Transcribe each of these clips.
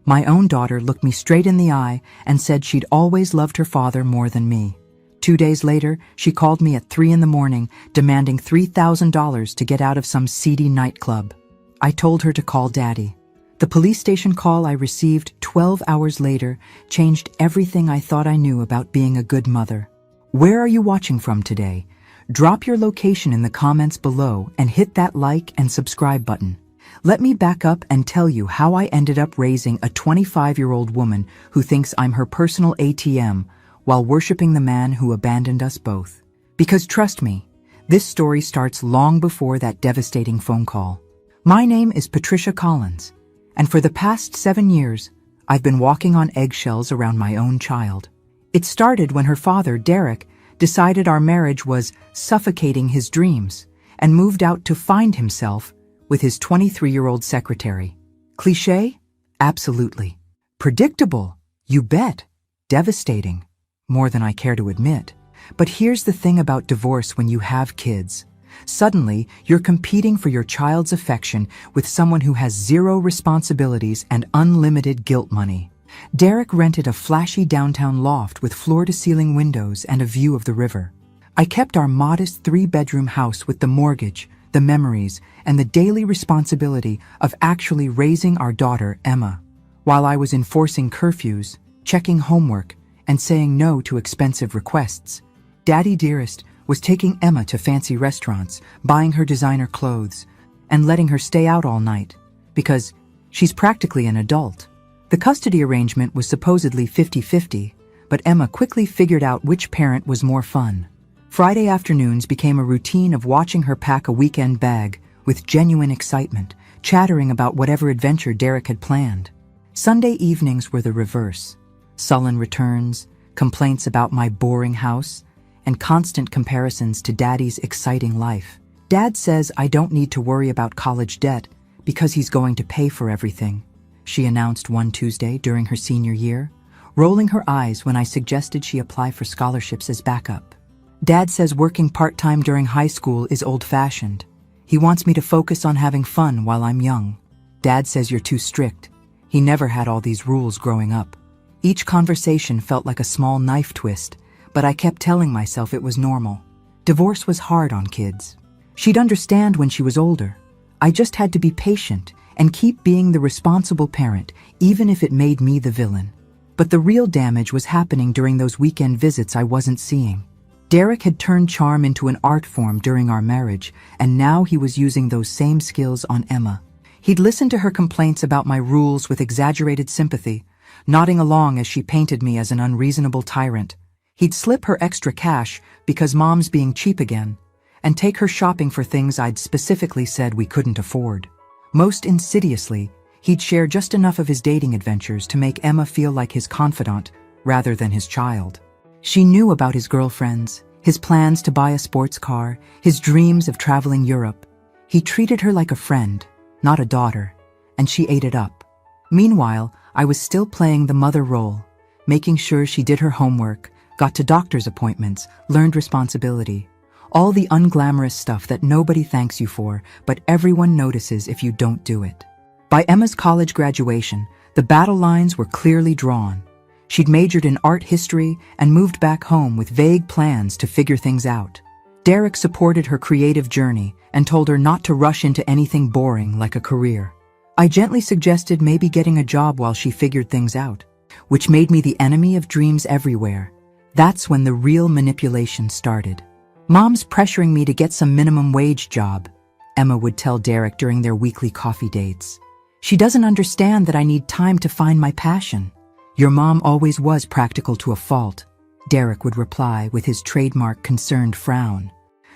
My own daughter looked me straight in the eye and said she'd always loved her father more than me. 2 days later, she called me at 3 in the morning, demanding $3,000 to get out of some seedy nightclub. I told her to call Daddy. The police station call I received 12 hours later changed everything I thought I knew about being a good mother. Where are you watching from today? Drop your location in the comments below and hit that like and subscribe button. Let me back up and tell you how I ended up raising a 25-year-old woman who thinks I'm her personal ATM while worshiping the man who abandoned us both. Because trust me, this story starts long before that devastating phone call. My name is Patricia Collins, and for the past 7 years, I've been walking on eggshells around my own child. It started when her father, Derek, decided our marriage was suffocating his dreams and moved out to find himself with his 23-year-old secretary. Cliché? Absolutely. Predictable? You bet. Devastating. More than I care to admit. But here's the thing about divorce when you have kids. Suddenly, you're competing for your child's affection with someone who has zero responsibilities and unlimited guilt money. Derek rented a flashy downtown loft with floor-to-ceiling windows and a view of the river. I kept our modest 3-bedroom house with the mortgage, the memories, and the daily responsibility of actually raising our daughter, Emma, while I was enforcing curfews, checking homework, and saying no to expensive requests. Daddy Dearest was taking Emma to fancy restaurants, buying her designer clothes, and letting her stay out all night, because she's practically an adult. The custody arrangement was supposedly 50-50, but Emma quickly figured out which parent was more fun. Friday afternoons became a routine of watching her pack a weekend bag with genuine excitement, chattering about whatever adventure Derek had planned. Sunday evenings were the reverse. Sullen returns, complaints about my boring house, and constant comparisons to Daddy's exciting life. Dad says I don't need to worry about college debt because he's going to pay for everything, she announced one Tuesday during her senior year, rolling her eyes when I suggested she apply for scholarships as backup. Dad says working part-time during high school is old-fashioned. He wants me to focus on having fun while I'm young. Dad says you're too strict. He never had all these rules growing up. Each conversation felt like a small knife twist, but I kept telling myself it was normal. Divorce was hard on kids. She'd understand when she was older. I just had to be patient and keep being the responsible parent, even if it made me the villain. But the real damage was happening during those weekend visits I wasn't seeing. Derek had turned charm into an art form during our marriage, and now he was using those same skills on Emma. He'd listen to her complaints about my rules with exaggerated sympathy, nodding along as she painted me as an unreasonable tyrant. He'd slip her extra cash because Mom's being cheap again, and take her shopping for things I'd specifically said we couldn't afford. Most insidiously, he'd share just enough of his dating adventures to make Emma feel like his confidant rather than his child. She knew about his girlfriends, his plans to buy a sports car, his dreams of traveling Europe. He treated her like a friend, not a daughter, and she ate it up. Meanwhile, I was still playing the mother role, making sure she did her homework, got to doctor's appointments, learned responsibility. All the unglamorous stuff that nobody thanks you for, but everyone notices if you don't do it. By Emma's college graduation, the battle lines were clearly drawn. She'd majored in art history and moved back home with vague plans to figure things out. Derek supported her creative journey and told her not to rush into anything boring like a career. I gently suggested maybe getting a job while she figured things out, which made me the enemy of dreams everywhere. That's when the real manipulation started. Mom's pressuring me to get some minimum wage job, Emma would tell Derek during their weekly coffee dates. She doesn't understand that I need time to find my passion. Your mom always was practical to a fault, Derek would reply with his trademark concerned frown.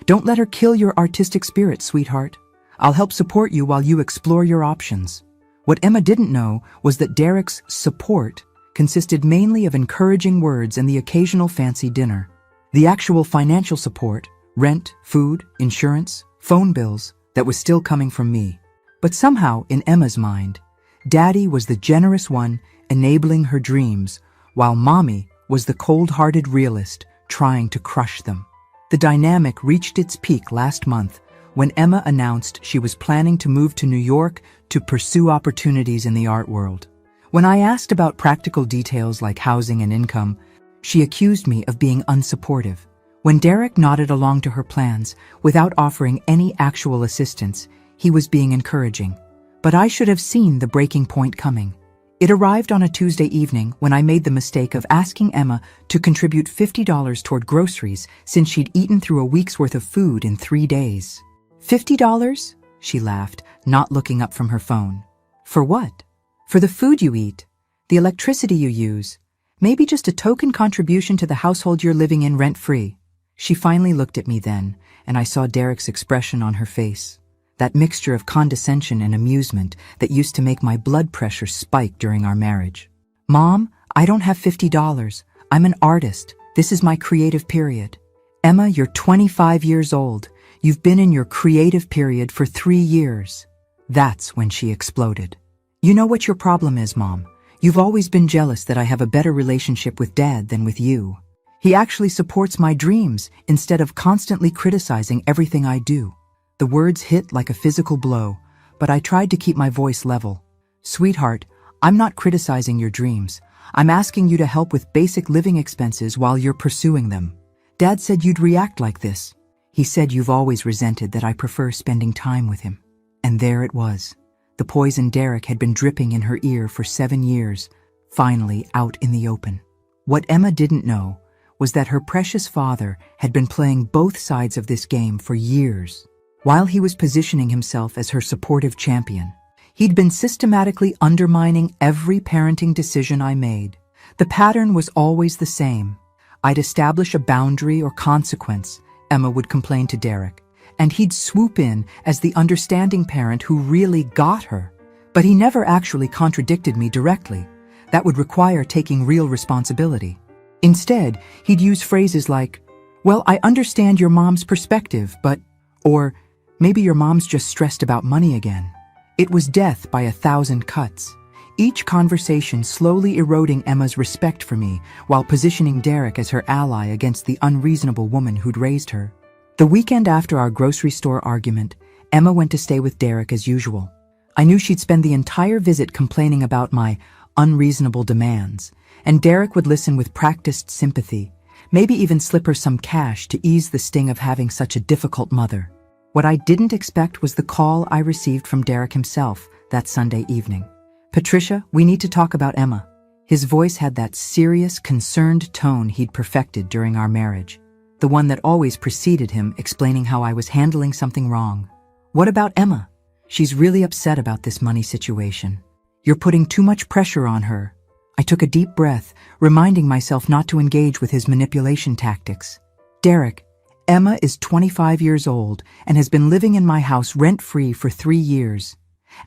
Don't let her kill your artistic spirit, sweetheart. I'll help support you while you explore your options. What Emma didn't know was that Derek's support consisted mainly of encouraging words and the occasional fancy dinner. The actual financial support, rent, food, insurance, phone bills, that was still coming from me. But somehow, in Emma's mind, Daddy was the generous one enabling her dreams, while Mommy was the cold-hearted realist trying to crush them. The dynamic reached its peak last month when Emma announced she was planning to move to New York to pursue opportunities in the art world. When I asked about practical details like housing and income, she accused me of being unsupportive. When Derek nodded along to her plans without offering any actual assistance, he was being encouraging. But I should have seen the breaking point coming. It arrived on a Tuesday evening when I made the mistake of asking Emma to contribute $50 toward groceries since she'd eaten through a week's worth of food in 3 days. $50? She laughed, not looking up from her phone. For what? For the food you eat, the electricity you use, maybe just a token contribution to the household you're living in rent-free. She finally looked at me then, and I saw Derek's expression on her face. That mixture of condescension and amusement that used to make my blood pressure spike during our marriage. Mom, I don't have $50. I'm an artist. This is my creative period. Emma, you're 25 years old. You've been in your creative period for 3 years. That's when she exploded. You know what your problem is, Mom? You've always been jealous that I have a better relationship with Dad than with you. He actually supports my dreams instead of constantly criticizing everything I do. The words hit like a physical blow, but I tried to keep my voice level. Sweetheart, I'm not criticizing your dreams. I'm asking you to help with basic living expenses while you're pursuing them. Dad said you'd react like this. He said you've always resented that I prefer spending time with him. And there it was. The poison Derek had been dripping in her ear for 7 years, finally out in the open. What Emma didn't know was that her precious father had been playing both sides of this game for years. While he was positioning himself as her supportive champion, he'd been systematically undermining every parenting decision I made. The pattern was always the same. I'd establish a boundary or consequence, Emma would complain to Derek, and he'd swoop in as the understanding parent who really got her. But he never actually contradicted me directly. That would require taking real responsibility. Instead, he'd use phrases like, "Well, I understand your mom's perspective, but," or, "Maybe your mom's just stressed about money again." It was death by 1,000 cuts. Each conversation slowly eroding Emma's respect for me while positioning Derek as her ally against the unreasonable woman who'd raised her. The weekend after our grocery store argument, Emma went to stay with Derek as usual. I knew she'd spend the entire visit complaining about my unreasonable demands, and Derek would listen with practiced sympathy, maybe even slip her some cash to ease the sting of having such a difficult mother. What I didn't expect was the call I received from Derek himself that Sunday evening. "Patricia, we need to talk about Emma." His voice had that serious, concerned tone he'd perfected during our marriage, the one that always preceded him explaining how I was handling something wrong. "What about Emma? She's really upset about this money situation. You're putting too much pressure on her." I took a deep breath, reminding myself not to engage with his manipulation tactics. "Derek, Emma is 25 years old and has been living in my house rent-free for 3 years.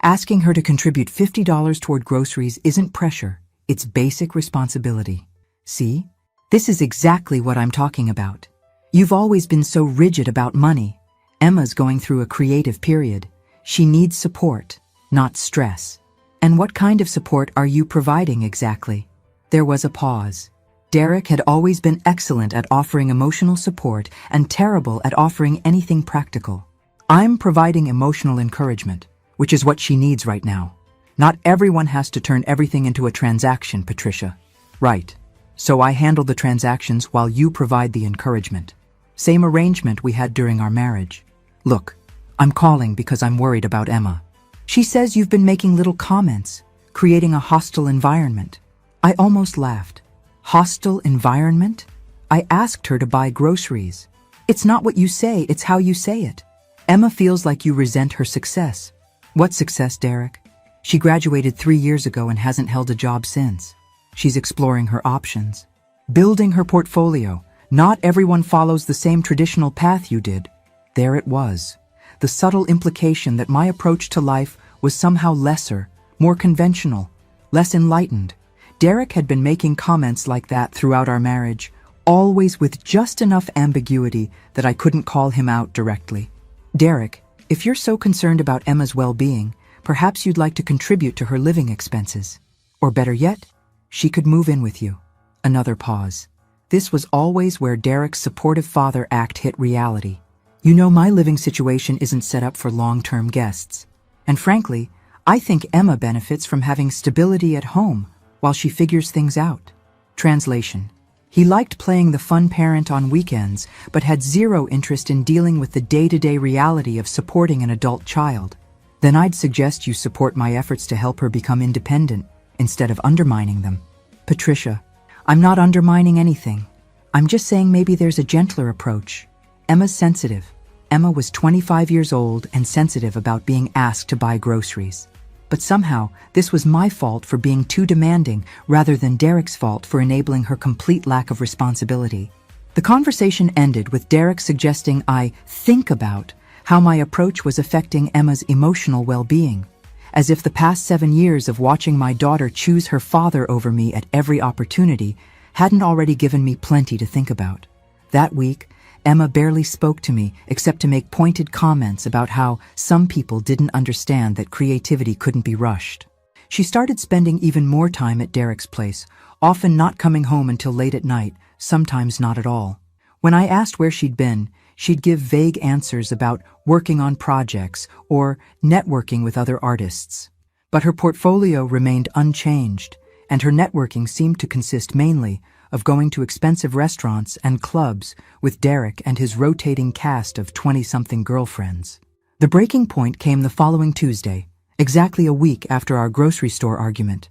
Asking her to contribute $50 toward groceries isn't pressure, it's basic responsibility. See? This is exactly what I'm talking about. You've always been so rigid about money. Emma's going through a creative period. She needs support, not stress. And what kind of support are you providing exactly?" There was a pause. Derek had always been excellent at offering emotional support and terrible at offering anything practical. "I'm providing emotional encouragement, which is what she needs right now. Not everyone has to turn everything into a transaction, Patricia." "Right. So I handle the transactions while you provide the encouragement. Same arrangement we had during our marriage. Look, I'm calling because I'm worried about Emma. She says you've been making little comments, creating a hostile environment." I almost laughed. Hostile environment? I asked her to buy groceries. It's not what you say, it's how you say it. Emma feels like you resent her success. What success, Derek? She graduated 3 years ago and hasn't held a job since. She's exploring her options. Building her portfolio. Not everyone follows the same traditional path you did. There it was. The subtle implication that my approach to life was somehow lesser, more conventional, less enlightened. Derek had been making comments like that throughout our marriage, always with just enough ambiguity that I couldn't call him out directly. "Derek, if you're so concerned about Emma's well-being, perhaps you'd like to contribute to her living expenses. Or better yet, she could move in with you." Another pause. This was always where Derek's supportive father act hit reality. "You know, my living situation isn't set up for long-term guests. And frankly, I think Emma benefits from having stability at home while she figures things out. Translation. He liked playing the fun parent on weekends, but had zero interest in dealing with the day-to-day reality of supporting an adult child. Then I'd suggest you support my efforts to help her become independent, instead of undermining them. Patricia. I'm not undermining anything. I'm just saying maybe there's a gentler approach. Emma's sensitive. Emma was 25 years old and sensitive about being asked to buy groceries. But somehow, this was my fault for being too demanding rather than Derek's fault for enabling her complete lack of responsibility. The conversation ended with Derek suggesting I think about how my approach was affecting Emma's emotional well-being, as if the past 7 years of watching my daughter choose her father over me at every opportunity hadn't already given me plenty to think about. That week, Emma barely spoke to me except to make pointed comments about how some people didn't understand that creativity couldn't be rushed. She started spending even more time at Derek's place, often not coming home until late at night, sometimes not at all. When I asked where she'd been, she'd give vague answers about working on projects or networking with other artists. But her portfolio remained unchanged, and her networking seemed to consist mainly of going to expensive restaurants and clubs with Derek and his rotating cast of 20-something girlfriends. The breaking point came the following Tuesday, exactly a week after our grocery store argument.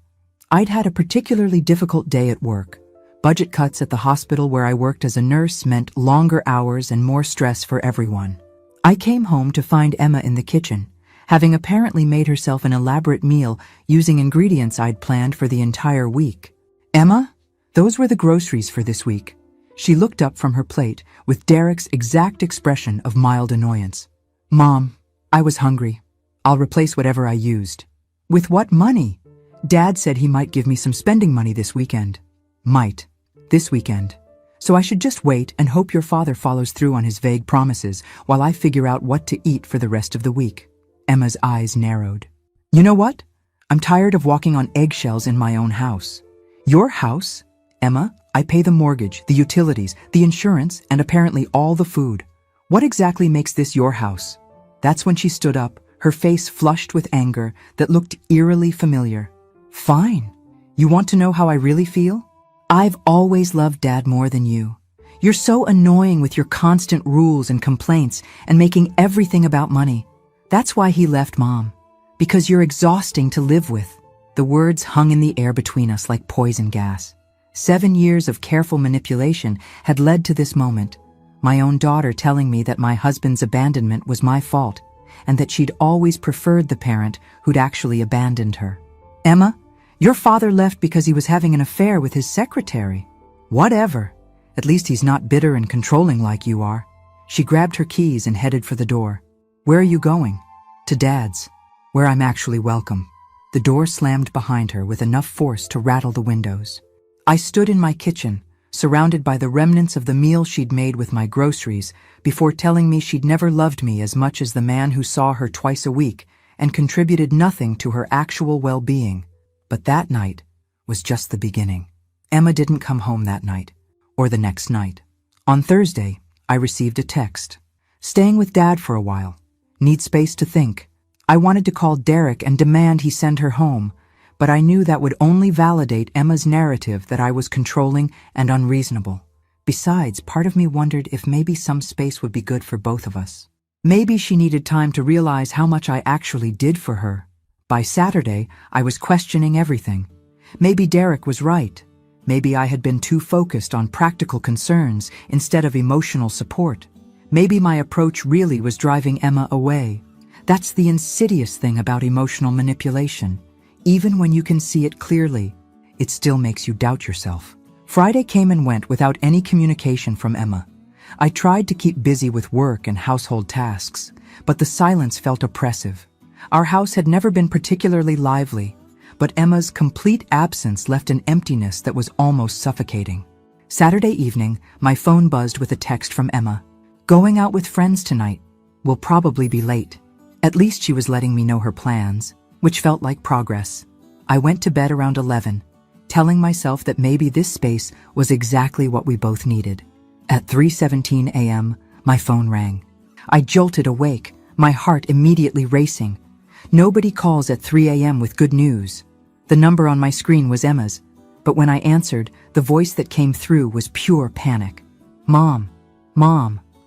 I'd had a particularly difficult day at work. Budget cuts at the hospital where I worked as a nurse meant longer hours and more stress for everyone. I came home to find Emma in the kitchen, having apparently made herself an elaborate meal using ingredients I'd planned for the entire week. Emma? Those were the groceries for this week. She looked up from her plate with Derek's exact expression of mild annoyance. Mom, I was hungry. I'll replace whatever I used. With what money? Dad said he might give me some spending money this weekend. Might. This weekend. So I should just wait and hope your father follows through on his vague promises while I figure out what to eat for the rest of the week. Emma's eyes narrowed. You know what? I'm tired of walking on eggshells in my own house. Your house? Emma, I pay the mortgage, the utilities, the insurance, and apparently all the food. What exactly makes this your house? That's when she stood up, her face flushed with anger that looked eerily familiar. Fine. You want to know how I really feel? I've always loved Dad more than you. You're so annoying with your constant rules and complaints and making everything about money. That's why he left Mom. Because you're exhausting to live with. The words hung in the air between us like poison gas. 7 years of careful manipulation had led to this moment, my own daughter telling me that my husband's abandonment was my fault, and that she'd always preferred the parent who'd actually abandoned her. Emma, your father left because he was having an affair with his secretary. Whatever. At least he's not bitter and controlling like you are. She grabbed her keys and headed for the door. Where are you going? To Dad's, where I'm actually welcome. The door slammed behind her with enough force to rattle the windows. I stood in my kitchen, surrounded by the remnants of the meal she'd made with my groceries, before telling me she'd never loved me as much as the man who saw her twice a week and contributed nothing to her actual well-being. But that night was just the beginning. Emma didn't come home that night, or the next night. On Thursday, I received a text. Staying with Dad for a while. Need space to think. I wanted to call Derek and demand he send her home, but I knew that would only validate Emma's narrative that I was controlling and unreasonable. Besides, part of me wondered if maybe some space would be good for both of us. Maybe she needed time to realize how much I actually did for her. By Saturday, I was questioning everything. Maybe Derek was right. Maybe I had been too focused on practical concerns instead of emotional support. Maybe my approach really was driving Emma away. That's the insidious thing about emotional manipulation. Even when you can see it clearly, it still makes you doubt yourself. Friday came and went without any communication from Emma. I tried to keep busy with work and household tasks, but the silence felt oppressive. Our house had never been particularly lively, but Emma's complete absence left an emptiness that was almost suffocating. Saturday evening, my phone buzzed with a text from Emma. Going out with friends tonight. Will probably be late. At least she was letting me know her plans, which felt like progress. I went to bed around 11, telling myself that maybe this space was exactly what we both needed. At 3:17 a.m., my phone rang. I jolted awake, my heart immediately racing. Nobody calls at 3 a.m. with good news. The number on my screen was Emma's, but when I answered, the voice that came through was pure panic. Mom,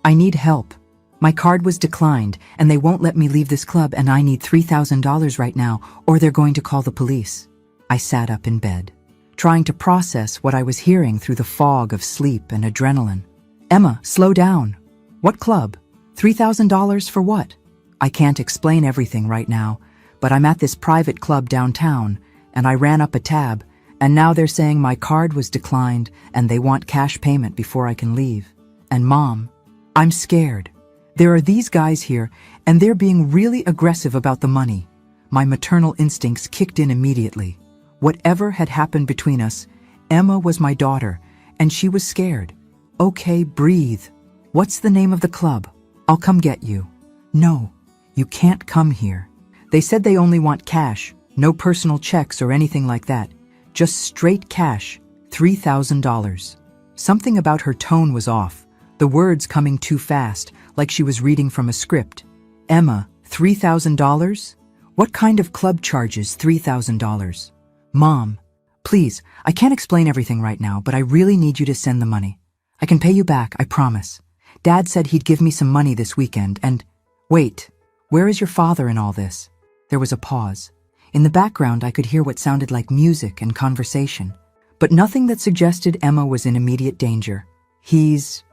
I need help. My card was declined, and they won't let me leave this club, and I need $3,000 right now, or they're going to call the police. I sat up in bed, trying to process what I was hearing through the fog of sleep and adrenaline. Emma, slow down. What club? $3,000 for what? I can't explain everything right now, but I'm at this private club downtown, and I ran up a tab, and now they're saying my card was declined and they want cash payment before I can leave. And Mom, I'm scared. There are these guys here, and they're being really aggressive about the money. My maternal instincts kicked in immediately. Whatever had happened between us, Emma was my daughter, and she was scared. Okay, breathe. What's the name of the club? I'll come get you. No, you can't come here. They said they only want cash, no personal checks or anything like that. Just straight cash, $3,000. Something about her tone was off, the words coming too fast, like she was reading from a script. Emma, $3,000? What kind of club charges $3,000? Mom, please, I can't explain everything right now, but I really need you to send the money. I can pay you back, I promise. Dad said he'd give me some money this weekend, and... Wait, where is your father in all this? There was a pause. In the background, I could hear what sounded like music and conversation, but nothing that suggested Emma was in immediate danger. He's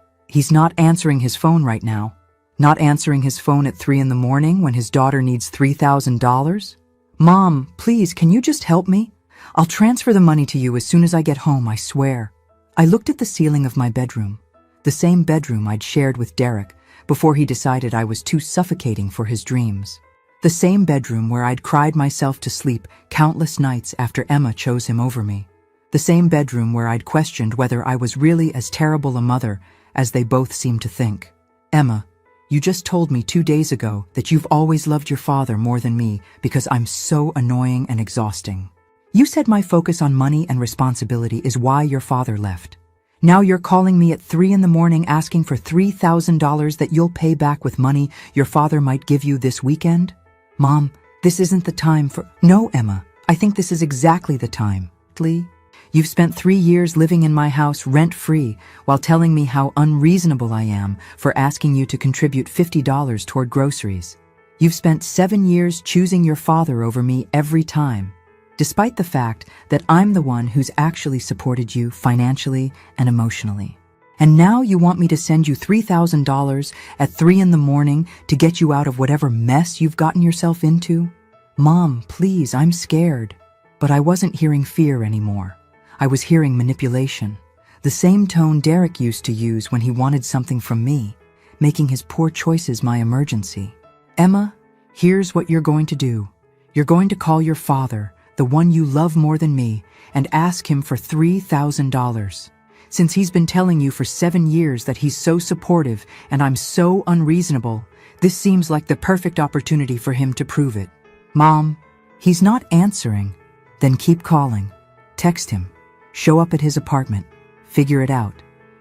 not answering his phone right now. Not answering his phone at 3 in the morning when his daughter needs $3,000? Mom, please, can you just help me? I'll transfer the money to you as soon as I get home, I swear. I looked at the ceiling of my bedroom, the same bedroom I'd shared with Derek before he decided I was too suffocating for his dreams. The same bedroom where I'd cried myself to sleep countless nights after Emma chose him over me. The same bedroom where I'd questioned whether I was really as terrible a mother as they both seemed to think. Emma, you just told me 2 days ago that you've always loved your father more than me because I'm so annoying and exhausting. You said my focus on money and responsibility is why your father left. Now you're calling me at 3 in the morning asking for $3,000 that you'll pay back with money your father might give you this weekend? Mom, this isn't the time for... No, Emma, I think this is exactly the time. Lee, you've spent 3 years living in my house rent-free while telling me how unreasonable I am for asking you to contribute $50 toward groceries. You've spent 7 years choosing your father over me every time, despite the fact that I'm the one who's actually supported you financially and emotionally. And now you want me to send you $3,000 at 3 in the morning to get you out of whatever mess you've gotten yourself into? Mom, please, I'm scared. But I wasn't hearing fear anymore. I was hearing manipulation. The same tone Derek used to use when he wanted something from me, making his poor choices my emergency. Emma, here's what you're going to do. You're going to call your father, the one you love more than me, and ask him for $3,000. Since he's been telling you for 7 years that he's so supportive and I'm so unreasonable, this seems like the perfect opportunity for him to prove it. Mom, he's not answering. Then keep calling. Text him. Show up at his apartment. Figure it out.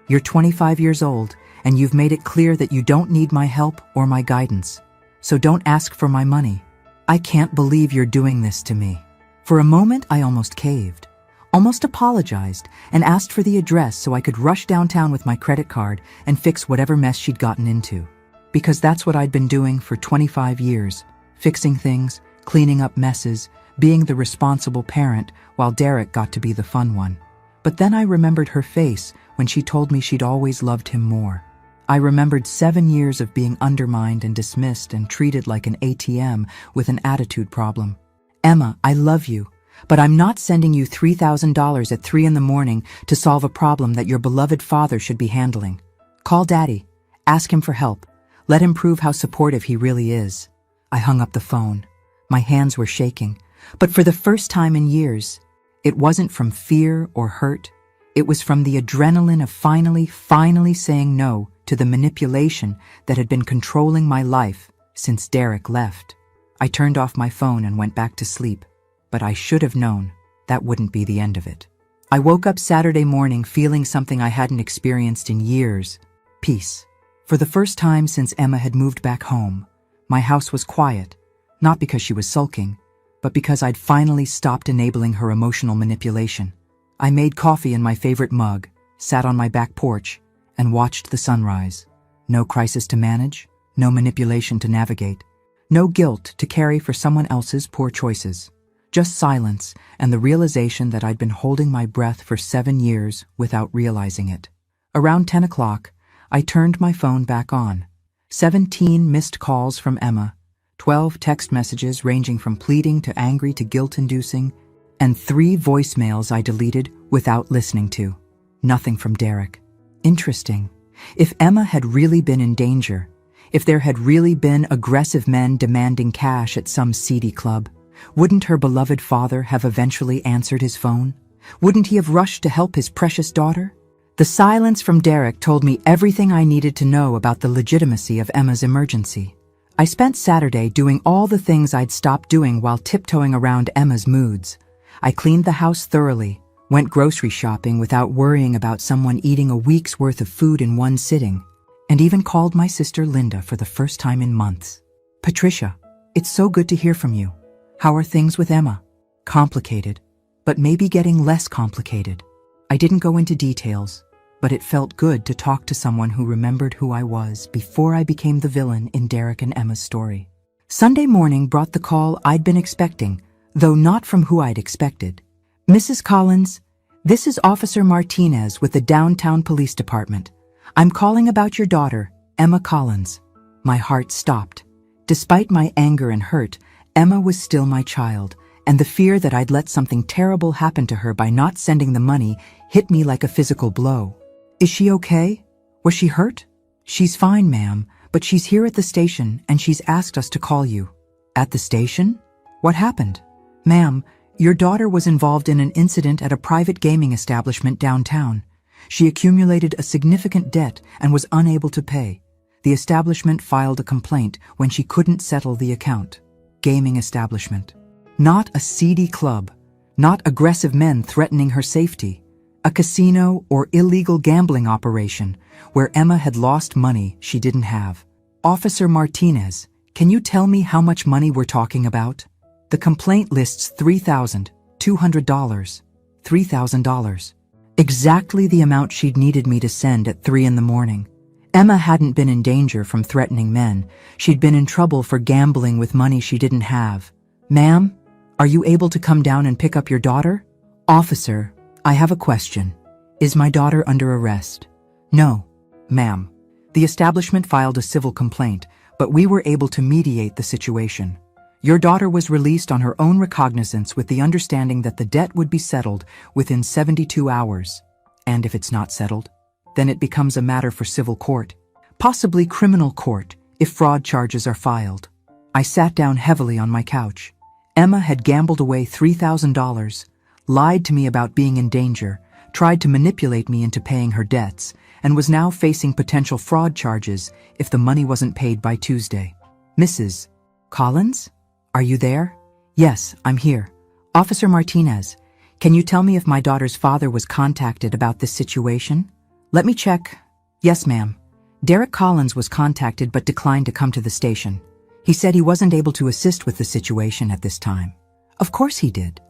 You're 25 years old, and you've made it clear that you don't need my help or my guidance. So don't ask for my money. I can't believe you're doing this to me. For a moment, I almost caved. Almost apologized and asked for the address so I could rush downtown with my credit card and fix whatever mess she'd gotten into. Because that's what I'd been doing for 25 years, fixing things, cleaning up messes, being the responsible parent while Derek got to be the fun one. But then I remembered her face when she told me she'd always loved him more. I remembered 7 years of being undermined and dismissed and treated like an ATM with an attitude problem. Emma, I love you. But I'm not sending you $3,000 at 3 in the morning to solve a problem that your beloved father should be handling. Call Daddy. Ask him for help. Let him prove how supportive he really is. I hung up the phone. My hands were shaking. But for the first time in years, it wasn't from fear or hurt. It was from the adrenaline of finally saying no to the manipulation that had been controlling my life since Derek left. I turned off my phone and went back to sleep. But I should have known that wouldn't be the end of it. I woke up Saturday morning feeling something I hadn't experienced in years: peace. For the first time since Emma had moved back home, my house was quiet. Not because she was sulking, but because I'd finally stopped enabling her emotional manipulation. I made coffee in my favorite mug, sat on my back porch, and watched the sunrise. No crisis to manage, no manipulation to navigate, no guilt to carry for someone else's poor choices. Just silence and the realization that I'd been holding my breath for 7 years without realizing it. Around 10 o'clock, I turned my phone back on. 17 missed calls from Emma, 12 text messages ranging from pleading to angry to guilt-inducing, and 3 voicemails I deleted without listening to. Nothing from Derek. Interesting. If Emma had really been in danger, if there had really been aggressive men demanding cash at some seedy club, wouldn't her beloved father have eventually answered his phone? Wouldn't he have rushed to help his precious daughter? The silence from Derek told me everything I needed to know about the legitimacy of Emma's emergency. I spent Saturday doing all the things I'd stopped doing while tiptoeing around Emma's moods. I cleaned the house thoroughly, went grocery shopping without worrying about someone eating a week's worth of food in one sitting, and even called my sister Linda for the first time in months. Patricia, it's so good to hear from you. How are things with Emma? Complicated, but maybe getting less complicated. I didn't go into details, but it felt good to talk to someone who remembered who I was before I became the villain in Derek and Emma's story. Sunday morning brought the call I'd been expecting, though not from who I'd expected. Mrs. Collins, this is Officer Martinez with the Downtown Police Department. I'm calling about your daughter, Emma Collins. My heart stopped. Despite my anger and hurt, Emma was still my child, and the fear that I'd let something terrible happen to her by not sending the money hit me like a physical blow. Is she okay? Was she hurt? She's fine, ma'am, but she's here at the station and she's asked us to call you. At the station? What happened? Ma'am, your daughter was involved in an incident at a private gaming establishment downtown. She accumulated a significant debt and was unable to pay. The establishment filed a complaint when she couldn't settle the account. Gaming establishment. Not a seedy club. Not aggressive men threatening her safety. A casino or illegal gambling operation where Emma had lost money she didn't have. Officer Martinez, can you tell me how much money we're talking about? The complaint lists $3,200. $3,000. Exactly the amount she'd needed me to send at 3 in the morning. Emma hadn't been in danger from threatening men. She'd been in trouble for gambling with money she didn't have. Ma'am, are you able to come down and pick up your daughter? Officer, I have a question. Is my daughter under arrest? No, ma'am. The establishment filed a civil complaint, but we were able to mediate the situation. Your daughter was released on her own recognizance with the understanding that the debt would be settled within 72 hours. And if it's not settled, then it becomes a matter for civil court, possibly criminal court, if fraud charges are filed. I sat down heavily on my couch. Emma had gambled away $3,000, lied to me about being in danger, tried to manipulate me into paying her debts, and was now facing potential fraud charges if the money wasn't paid by Tuesday. Mrs. Collins? Are you there? Yes, I'm here. Officer Martinez, can you tell me if my daughter's father was contacted about this situation? Let me check. Yes, ma'am. Derek Collins was contacted but declined to come to the station. He said he wasn't able to assist with the situation at this time. Of course he did.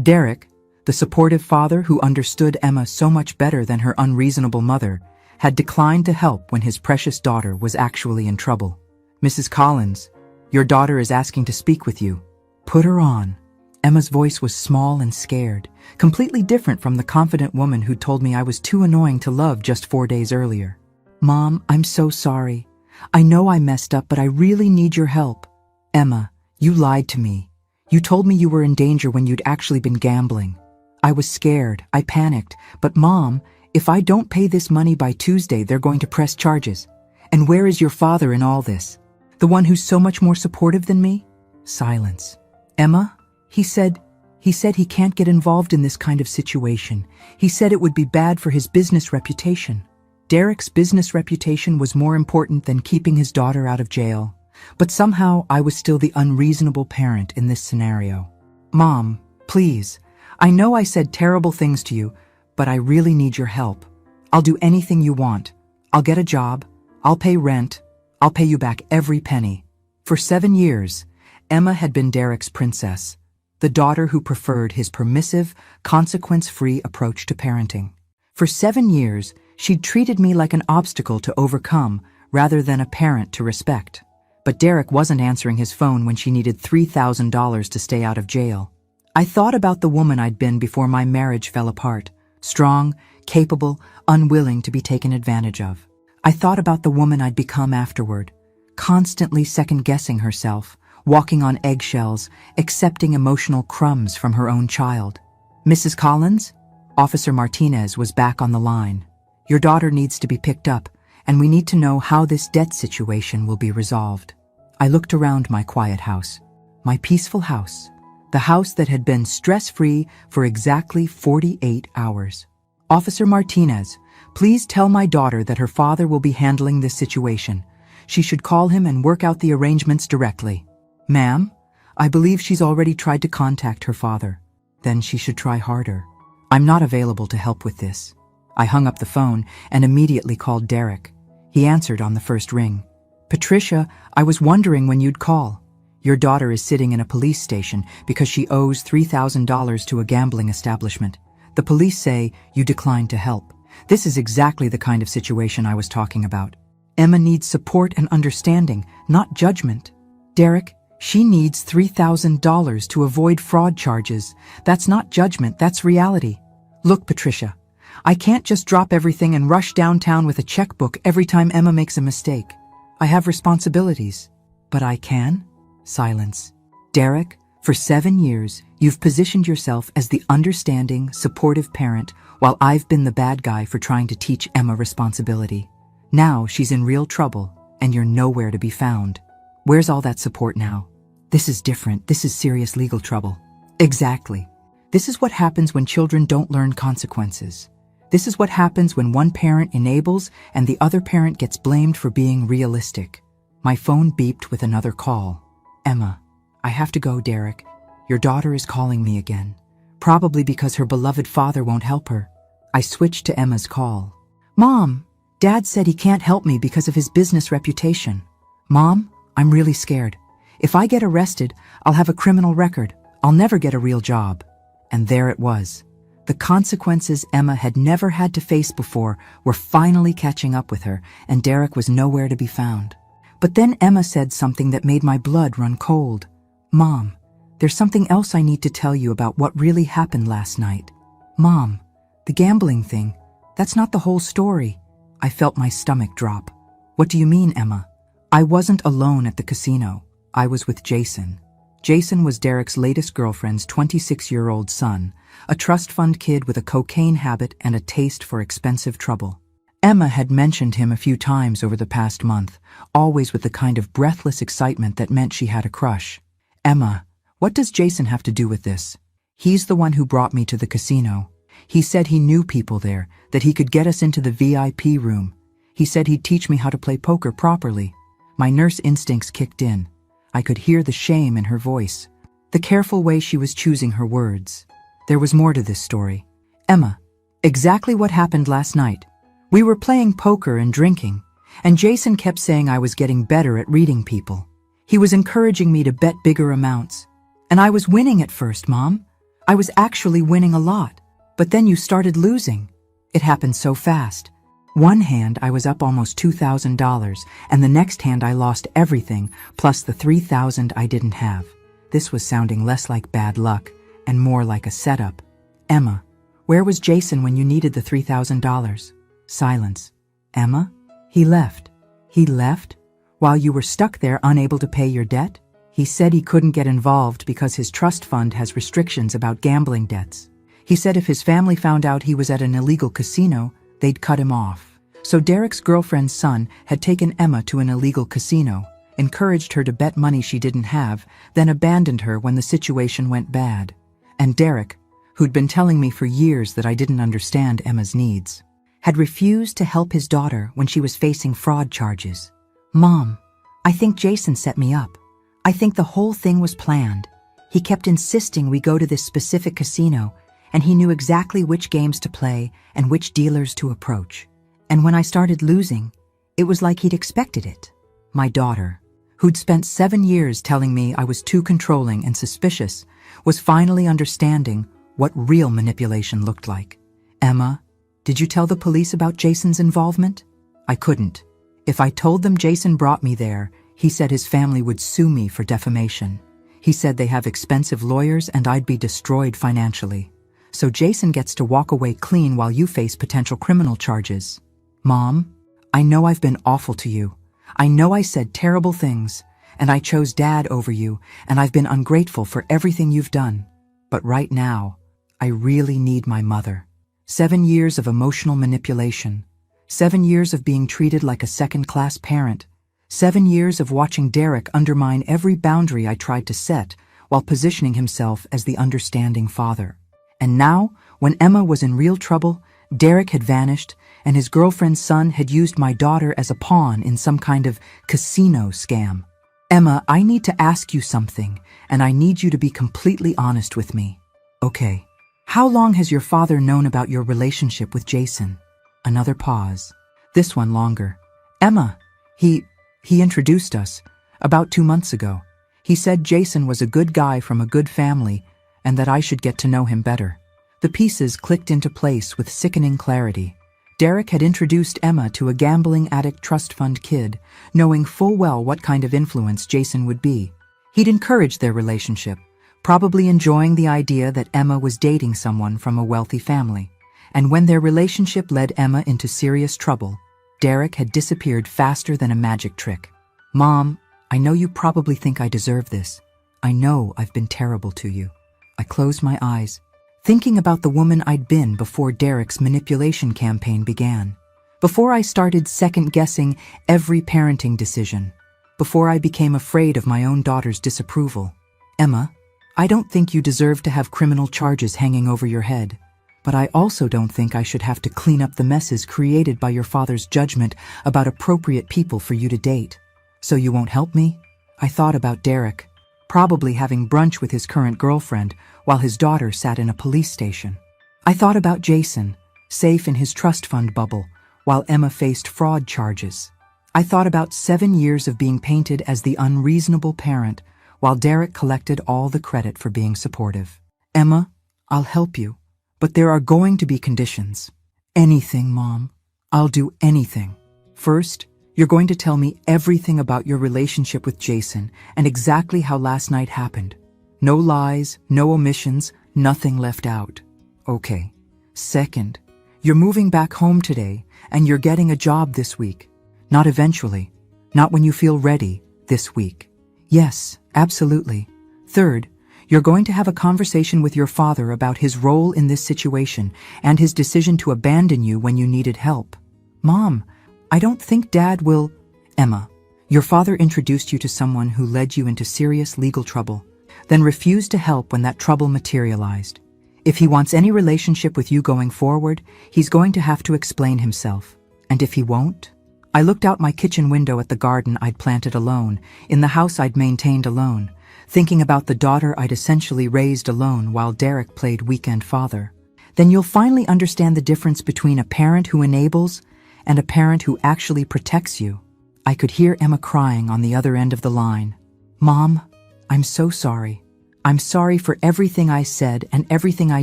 Derek, the supportive father who understood Emma so much better than her unreasonable mother, had declined to help when his precious daughter was actually in trouble. Mrs. Collins, your daughter is asking to speak with you. Put her on. Emma's voice was small and scared, completely different from the confident woman who told me I was too annoying to love just 4 days earlier. Mom, I'm so sorry. I know I messed up, but I really need your help. Emma, you lied to me. You told me you were in danger when you'd actually been gambling. I was scared, I panicked, but Mom, if I don't pay this money by Tuesday, they're going to press charges. And where is your father in all this? The one who's so much more supportive than me? Silence. Emma? He said he can't get involved in this kind of situation. He said it would be bad for his business reputation. Derek's business reputation was more important than keeping his daughter out of jail. But somehow I was still the unreasonable parent in this scenario. Mom, please. I know I said terrible things to you, but I really need your help. I'll do anything you want. I'll get a job. I'll pay rent. I'll pay you back every penny. For 7 years, Emma had been Derek's princess, the daughter who preferred his permissive, consequence-free approach to parenting. For 7 years, she'd treated me like an obstacle to overcome rather than a parent to respect. But Derek wasn't answering his phone when she needed $3,000 to stay out of jail. I thought about the woman I'd been before my marriage fell apart, strong, capable, unwilling to be taken advantage of. I thought about the woman I'd become afterward, constantly second-guessing herself, walking on eggshells, accepting emotional crumbs from her own child. "Mrs. Collins?" Officer Martinez was back on the line. "Your daughter needs to be picked up, and we need to know how this debt situation will be resolved." I looked around my quiet house, my peaceful house, the house that had been stress-free for exactly 48 hours. "Officer Martinez, please tell my daughter that her father will be handling this situation. She should call him and work out the arrangements directly." "Ma'am, I believe she's already tried to contact her father." "Then she should try harder. I'm not available to help with this." I hung up the phone and immediately called Derek. He answered on the first ring. "Patricia, I was wondering when you'd call. Your daughter is sitting in a police station because she owes $3,000 to a gambling establishment. The police say you declined to help. This is exactly the kind of situation I was talking about. Emma needs support and understanding, not judgment. Derek, she needs $3,000 to avoid fraud charges. That's not judgment, that's reality. Look, Patricia, I can't just drop everything and rush downtown with a checkbook every time Emma makes a mistake. I have responsibilities. But I can?" Silence. "Derek, for 7 years, you've positioned yourself as the understanding, supportive parent, while I've been the bad guy for trying to teach Emma responsibility. Now she's in real trouble, and you're nowhere to be found. Where's all that support now?" "This is different. This is serious legal trouble." "Exactly. This is what happens when children don't learn consequences. This is what happens when one parent enables and the other parent gets blamed for being realistic." My phone beeped with another call. "Emma, I have to go, Derek. Your daughter is calling me again. Probably because her beloved father won't help her." I switched to Emma's call. "Mom, Dad said he can't help me because of his business reputation. Mom, I'm really scared. If I get arrested, I'll have a criminal record. I'll never get a real job." And there it was. The consequences Emma had never had to face before were finally catching up with her, and Derek was nowhere to be found. But then Emma said something that made my blood run cold. "Mom, there's something else I need to tell you about what really happened last night." "Mom, the gambling thing, that's not the whole story." I felt my stomach drop. "What do you mean, Emma?" "I wasn't alone at the casino. I was with Jason." Jason was Derek's latest girlfriend's 26-year-old son, a trust fund kid with a cocaine habit and a taste for expensive trouble. Emma had mentioned him a few times over the past month, always with the kind of breathless excitement that meant she had a crush. "Emma, what does Jason have to do with this?" "He's the one who brought me to the casino. He said he knew people there, that he could get us into the VIP room. He said he'd teach me how to play poker properly." My nurse instincts kicked in. I could hear the shame in her voice, the careful way she was choosing her words. There was more to this story. "Emma, exactly what happened last night. We were playing poker and drinking, and Jason kept saying I was getting better at reading people. He was encouraging me to bet bigger amounts. And I was winning at first, Mom. I was actually winning a lot. But then you started losing. It happened so fast. One hand I was up almost $2,000, and the next hand I lost everything, plus the $3,000 I didn't have. This was sounding less like bad luck and more like a setup. Emma, where was Jason when you needed the $3,000? Silence. Emma? He left. He left? While you were stuck there unable to pay your debt? He said he couldn't get involved because his trust fund has restrictions about gambling debts. He said if his family found out he was at an illegal casino, they'd cut him off. So Derek's girlfriend's son had taken Emma to an illegal casino, encouraged her to bet money she didn't have, then abandoned her when the situation went bad. And Derek, who'd been telling me for years that I didn't understand Emma's needs, had refused to help his daughter when she was facing fraud charges. Mom, I think Jason set me up. I think the whole thing was planned. He kept insisting we go to this specific casino, and he knew exactly which games to play and which dealers to approach. And when I started losing, it was like he'd expected it. My daughter, who'd spent 7 years telling me I was too controlling and suspicious, was finally understanding what real manipulation looked like. Emma, did you tell the police about Jason's involvement? I couldn't. If I told them Jason brought me there, he said his family would sue me for defamation. He said they have expensive lawyers and I'd be destroyed financially. So Jason gets to walk away clean while you face potential criminal charges. Mom, I know I've been awful to you. I know I said terrible things, and I chose Dad over you, and I've been ungrateful for everything you've done. But right now, I really need my mother. 7 years of emotional manipulation. 7 years of being treated like a second-class parent. 7 years of watching Derek undermine every boundary I tried to set while positioning himself as the understanding father. And now, when Emma was in real trouble, Derek had vanished, and his girlfriend's son had used my daughter as a pawn in some kind of casino scam. Emma, I need to ask you something, and I need you to be completely honest with me. Okay. How long has your father known about your relationship with Jason? Another pause. This one longer. Emma, he introduced us about 2 months ago. He said Jason was a good guy from a good family and that I should get to know him better. The pieces clicked into place with sickening clarity. Derek had introduced Emma to a gambling addict trust fund kid, knowing full well what kind of influence Jason would be. He'd encouraged their relationship, probably enjoying the idea that Emma was dating someone from a wealthy family. And when their relationship led Emma into serious trouble, Derek had disappeared faster than a magic trick. Mom, I know you probably think I deserve this. I know I've been terrible to you. I closed my eyes, thinking about the woman I'd been before Derek's manipulation campaign began. Before I started second-guessing every parenting decision. Before I became afraid of my own daughter's disapproval. Emma, I don't think you deserve to have criminal charges hanging over your head. But I also don't think I should have to clean up the messes created by your father's judgment about appropriate people for you to date. So you won't help me? I thought about Derek, probably having brunch with his current girlfriend while his daughter sat in a police station. I thought about Jason, safe in his trust fund bubble, while Emma faced fraud charges. I thought about 7 years of being painted as the unreasonable parent, while Derek collected all the credit for being supportive. Emma, I'll help you. But there are going to be conditions. Anything, Mom. I'll do anything. First, you're going to tell me everything about your relationship with Jason and exactly how last night happened. No lies, no omissions, nothing left out. Okay. Second, you're moving back home today and you're getting a job this week. Not eventually. Not when you feel ready, this week. Yes, absolutely. Third, you're going to have a conversation with your father about his role in this situation and his decision to abandon you when you needed help. Mom, I don't think Dad will... Emma, your father introduced you to someone who led you into serious legal trouble, then refused to help when that trouble materialized. If he wants any relationship with you going forward, he's going to have to explain himself. And if he won't? I looked out my kitchen window at the garden I'd planted alone, in the house I'd maintained alone, thinking about the daughter I'd essentially raised alone while Derek played weekend father. Then you'll finally understand the difference between a parent who enables and a parent who actually protects you. I could hear Emma crying on the other end of the line. Mom, I'm so sorry. I'm sorry for everything I said and everything I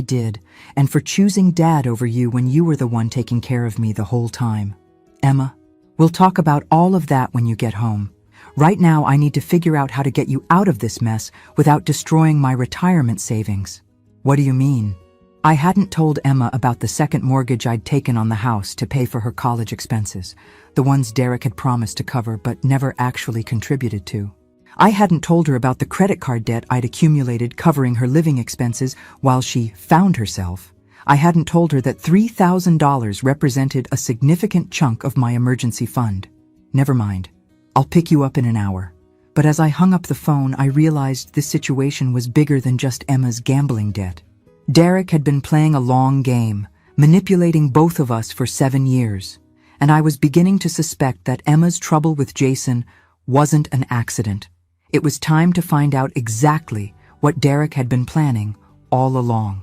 did, and for choosing Dad over you when you were the one taking care of me the whole time. Emma, we'll talk about all of that when you get home. Right now, I need to figure out how to get you out of this mess without destroying my retirement savings. What do you mean? I hadn't told Emma about the second mortgage I'd taken on the house to pay for her college expenses, the ones Derek had promised to cover but never actually contributed to. I hadn't told her about the credit card debt I'd accumulated covering her living expenses while she found herself. I hadn't told her that $3,000 represented a significant chunk of my emergency fund. Never mind. I'll pick you up in an hour. But as I hung up the phone, I realized this situation was bigger than just Emma's gambling debt. Derek had been playing a long game, manipulating both of us for 7 years, and I was beginning to suspect that Emma's trouble with Jason wasn't an accident. It was time to find out exactly what Derek had been planning all along.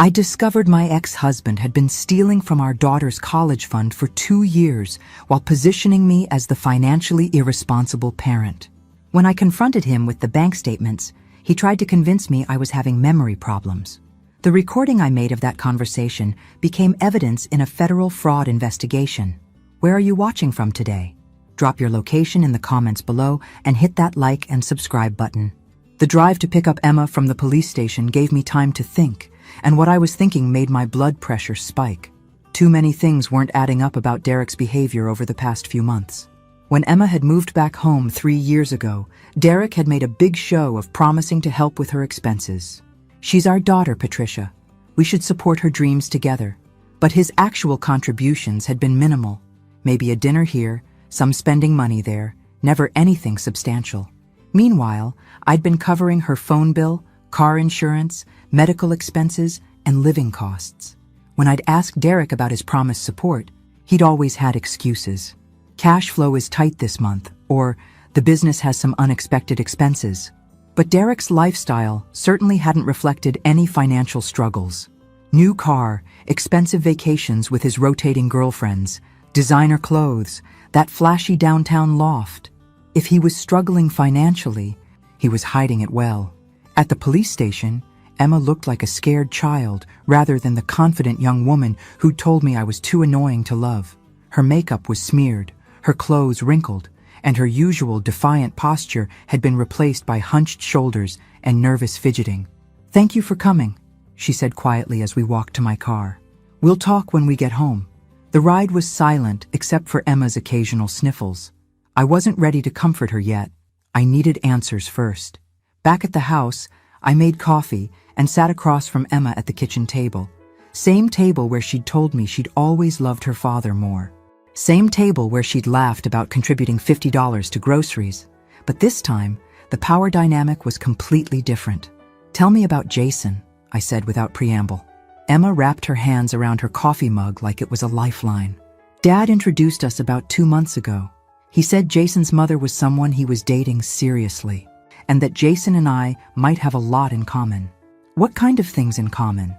I discovered my ex-husband had been stealing from our daughter's college fund for 2 years while positioning me as the financially irresponsible parent. When I confronted him with the bank statements, he tried to convince me I was having memory problems. The recording I made of that conversation became evidence in a federal fraud investigation. Where are you watching from today? Drop your location in the comments below and hit that like and subscribe button. The drive to pick up Emma from the police station gave me time to think, and what I was thinking made my blood pressure spike. Too many things weren't adding up about Derek's behavior over the past few months. When Emma had moved back home 3 years ago, Derek had made a big show of promising to help with her expenses. She's our daughter, Patricia. We should support her dreams together. But his actual contributions had been minimal. Maybe a dinner here, some spending money there, never anything substantial. Meanwhile, I'd been covering her phone bill, car insurance, medical expenses, and living costs. When I'd asked Derek about his promised support, he'd always had excuses. Cash flow is tight this month, or the business has some unexpected expenses. But Derek's lifestyle certainly hadn't reflected any financial struggles. New car, expensive vacations with his rotating girlfriends, designer clothes, that flashy downtown loft. If he was struggling financially, he was hiding it well. At the police station, Emma looked like a scared child rather than the confident young woman who'd told me I was too annoying to love. Her makeup was smeared, her clothes wrinkled, and her usual defiant posture had been replaced by hunched shoulders and nervous fidgeting. "Thank you for coming," she said quietly as we walked to my car. "We'll talk when we get home." The ride was silent except for Emma's occasional sniffles. I wasn't ready to comfort her yet. I needed answers first. Back at the house, I made coffee and sat across from Emma at the kitchen table. Same table where she'd told me she'd always loved her father more. Same table where she'd laughed about contributing $50 to groceries. But this time, the power dynamic was completely different. "Tell me about Jason," I said without preamble. Emma wrapped her hands around her coffee mug like it was a lifeline. "Dad introduced us about 2 months ago. He said Jason's mother was someone he was dating seriously, and that Jason and I might have a lot in common." "What kind of things in common?"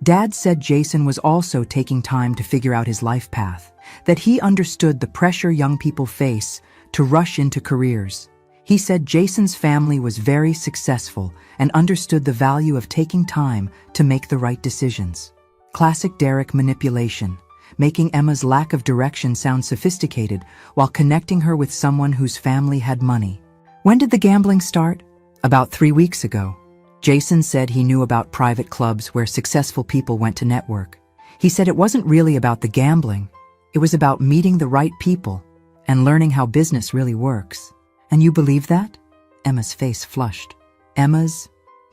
"Dad said Jason was also taking time to figure out his life path, that he understood the pressure young people face to rush into careers. He said Jason's family was very successful and understood the value of taking time to make the right decisions." Classic Derek manipulation, making Emma's lack of direction sound sophisticated while connecting her with someone whose family had money. "When did the gambling start?" "About 3 weeks ago. Jason said he knew about private clubs where successful people went to network. He said it wasn't really about the gambling. It was about meeting the right people and learning how business really works." "And you believe that?" Emma's face flushed.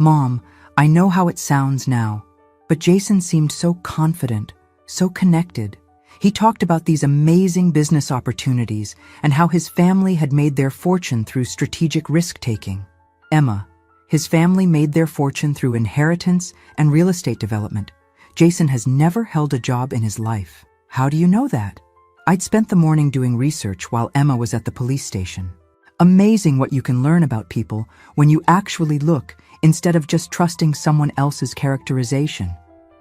"Mom, I know how it sounds now, but Jason seemed so confident, so connected. He talked about these amazing business opportunities and how his family had made their fortune through strategic risk-taking." "Emma, his family made their fortune through inheritance and real estate development. Jason has never held a job in his life." "How do you know that?" I'd spent the morning doing research while Emma was at the police station. Amazing what you can learn about people when you actually look instead of just trusting someone else's characterization.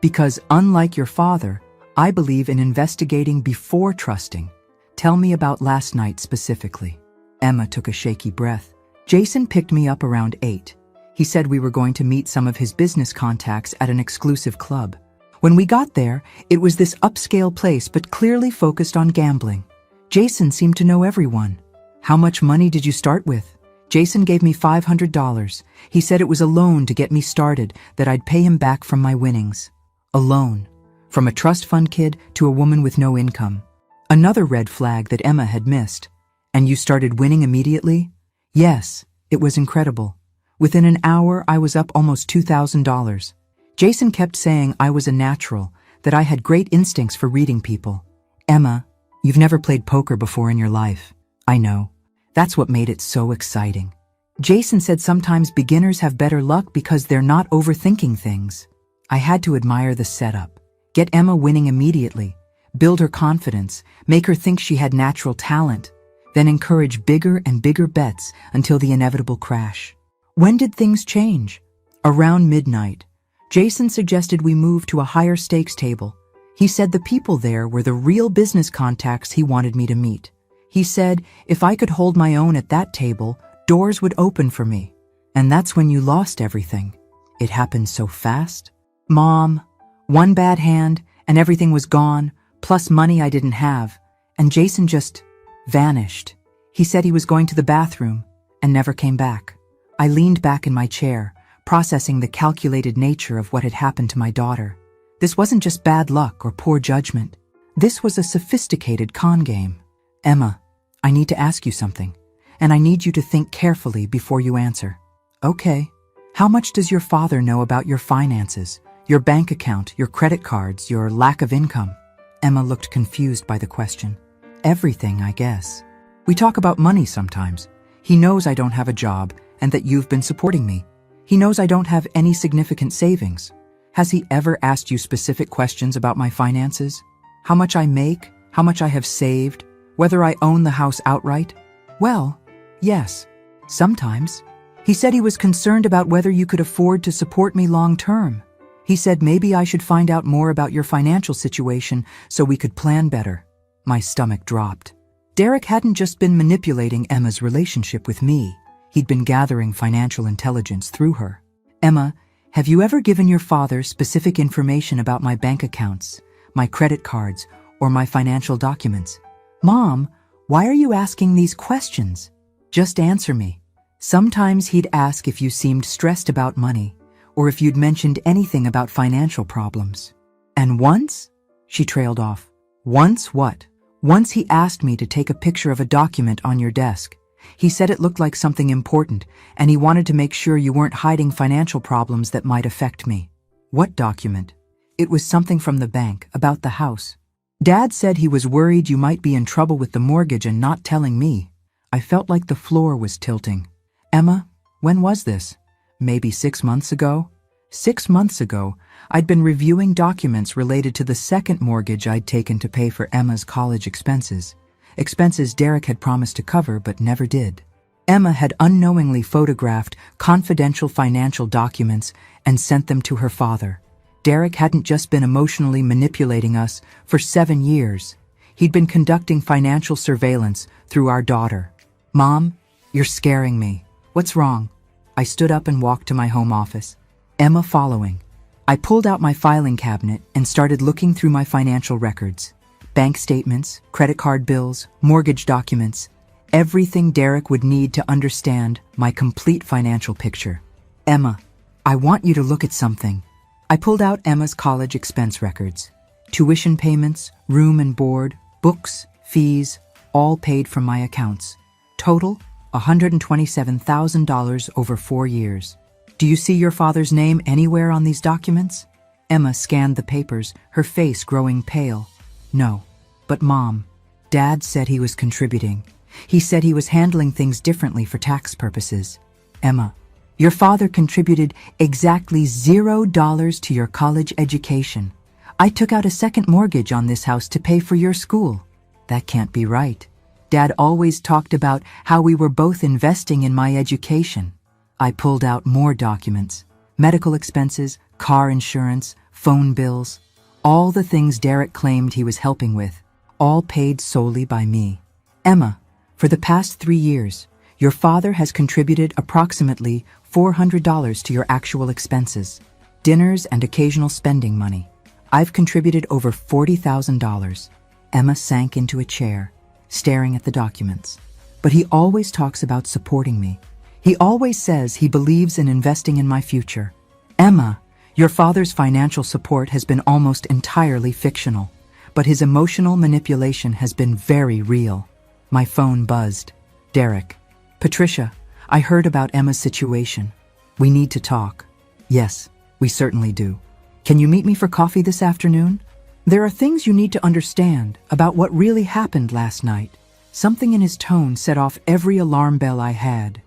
Because unlike your father, I believe in investigating before trusting. "Tell me about last night specifically." Emma took a shaky breath. "Jason picked me up around 8. He said we were going to meet some of his business contacts at an exclusive club. When we got there, it was this upscale place but clearly focused on gambling. Jason seemed to know everyone. "How much money did you start with?" "Jason gave me $500. He said it was a loan to get me started, that I'd pay him back from my winnings." A loan. From a trust fund kid to a woman with no income. Another red flag that Emma had missed. "And you started winning immediately?" "Yes, it was incredible. Within an hour, I was up almost $2,000. Jason kept saying I was a natural, that I had great instincts for reading people." "Emma, you've never played poker before in your life." "I know. That's what made it so exciting. Jason said sometimes beginners have better luck because they're not overthinking things." I had to admire the setup. Get Emma winning immediately, build her confidence, make her think she had natural talent, then encourage bigger and bigger bets until the inevitable crash. When did things change? Around midnight. Jason suggested we move to a higher stakes table. He said the people there were the real business contacts he wanted me to meet. He said if I could hold my own at that table, Doors would open for me. And that's when you lost everything. It happened so fast. Mom, one bad hand and everything was gone, plus money I didn't have. And Jason just vanished. He said he was going to the bathroom and never came back. I leaned back in my chair, processing the calculated nature of what had happened to my daughter. This wasn't just bad luck or poor judgment. This was a sophisticated con game. Emma, I need to ask you something, and I need you to think carefully before you answer. Okay. How much does your father know about your finances, your bank account, your credit cards, your lack of income? Emma looked confused by the question. Everything, I guess. We talk about money sometimes. He knows I don't have a job and that you've been supporting me. He knows I don't have any significant savings. Has he ever asked you specific questions about my finances? How much I make? How much I have saved? Whether I own the house outright? Well, yes. Sometimes. He said he was concerned about whether you could afford to support me long term. He said maybe I should find out more about your financial situation so we could plan better. My stomach dropped. Derek hadn't just been manipulating Emma's relationship with me. He'd been gathering financial intelligence through her. Emma, have you ever given your father specific information about my bank accounts, my credit cards, or my financial documents? Mom, why are you asking these questions? Just answer me. Sometimes he'd ask if you seemed stressed about money, or if you'd mentioned anything about financial problems. And once? She trailed off. Once what? Once he asked me to take a picture of a document on your desk. He said it looked like something important, and he wanted to make sure you weren't hiding financial problems that might affect me. What document? It was something from the bank, about the house. Dad said he was worried you might be in trouble with the mortgage and not telling me. I felt like the floor was tilting. Emma, when was this? Maybe 6 months ago? 6 months ago, I'd been reviewing documents related to the second mortgage I'd taken to pay for Emma's college expenses. Expenses Derek had promised to cover but never did. Emma had unknowingly photographed confidential financial documents and sent them to her father. Derek hadn't just been emotionally manipulating us for 7 years. He'd been conducting financial surveillance through our daughter. Mom, you're scaring me. What's wrong? I stood up and walked to my home office. Emma following. I pulled out my filing cabinet and started looking through my financial records. Bank statements, credit card bills, mortgage documents, everything Derek would need to understand my complete financial picture. Emma, I want you to look at something. I pulled out Emma's college expense records. Tuition payments, room and board, books, fees, all paid from my accounts. Total, $127,000 over 4 years. Do you see your father's name anywhere on these documents? Emma scanned the papers, her face growing pale. No, but Mom, Dad said he was contributing. He said he was handling things differently for tax purposes. Emma, your father contributed exactly $0 to your college education. I took out a second mortgage on this house to pay for your school. That can't be right. Dad always talked about how we were both investing in my education. I pulled out more documents. Medical expenses, car insurance, phone bills. All the things Derek claimed he was helping with, all paid solely by me. Emma, for the past 3 years, your father has contributed approximately $400 to your actual expenses, dinners and occasional spending money. I've contributed over $40,000. Emma sank into a chair, staring at the documents. But he always talks about supporting me. He always says he believes in investing in my future. Emma, your father's financial support has been almost entirely fictional, but his emotional manipulation has been very real. My phone buzzed. Derek. Patricia, I heard about Emma's situation. We need to talk. Yes, we certainly do. Can you meet me for coffee this afternoon? There are things you need to understand about what really happened last night. Something in his tone set off every alarm bell I had.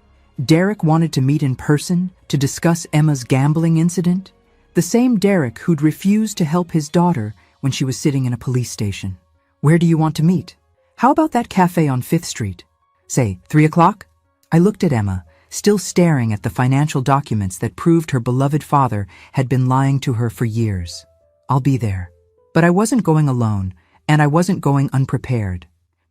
Derek wanted to meet in person to discuss Emma's gambling incident. The same Derek who'd refused to help his daughter when she was sitting in a police station. Where do you want to meet? How about that cafe on 5th Street? Say, 3 o'clock? I looked at Emma, still staring at the financial documents that proved her beloved father had been lying to her for years. I'll be there. But I wasn't going alone, and I wasn't going unprepared.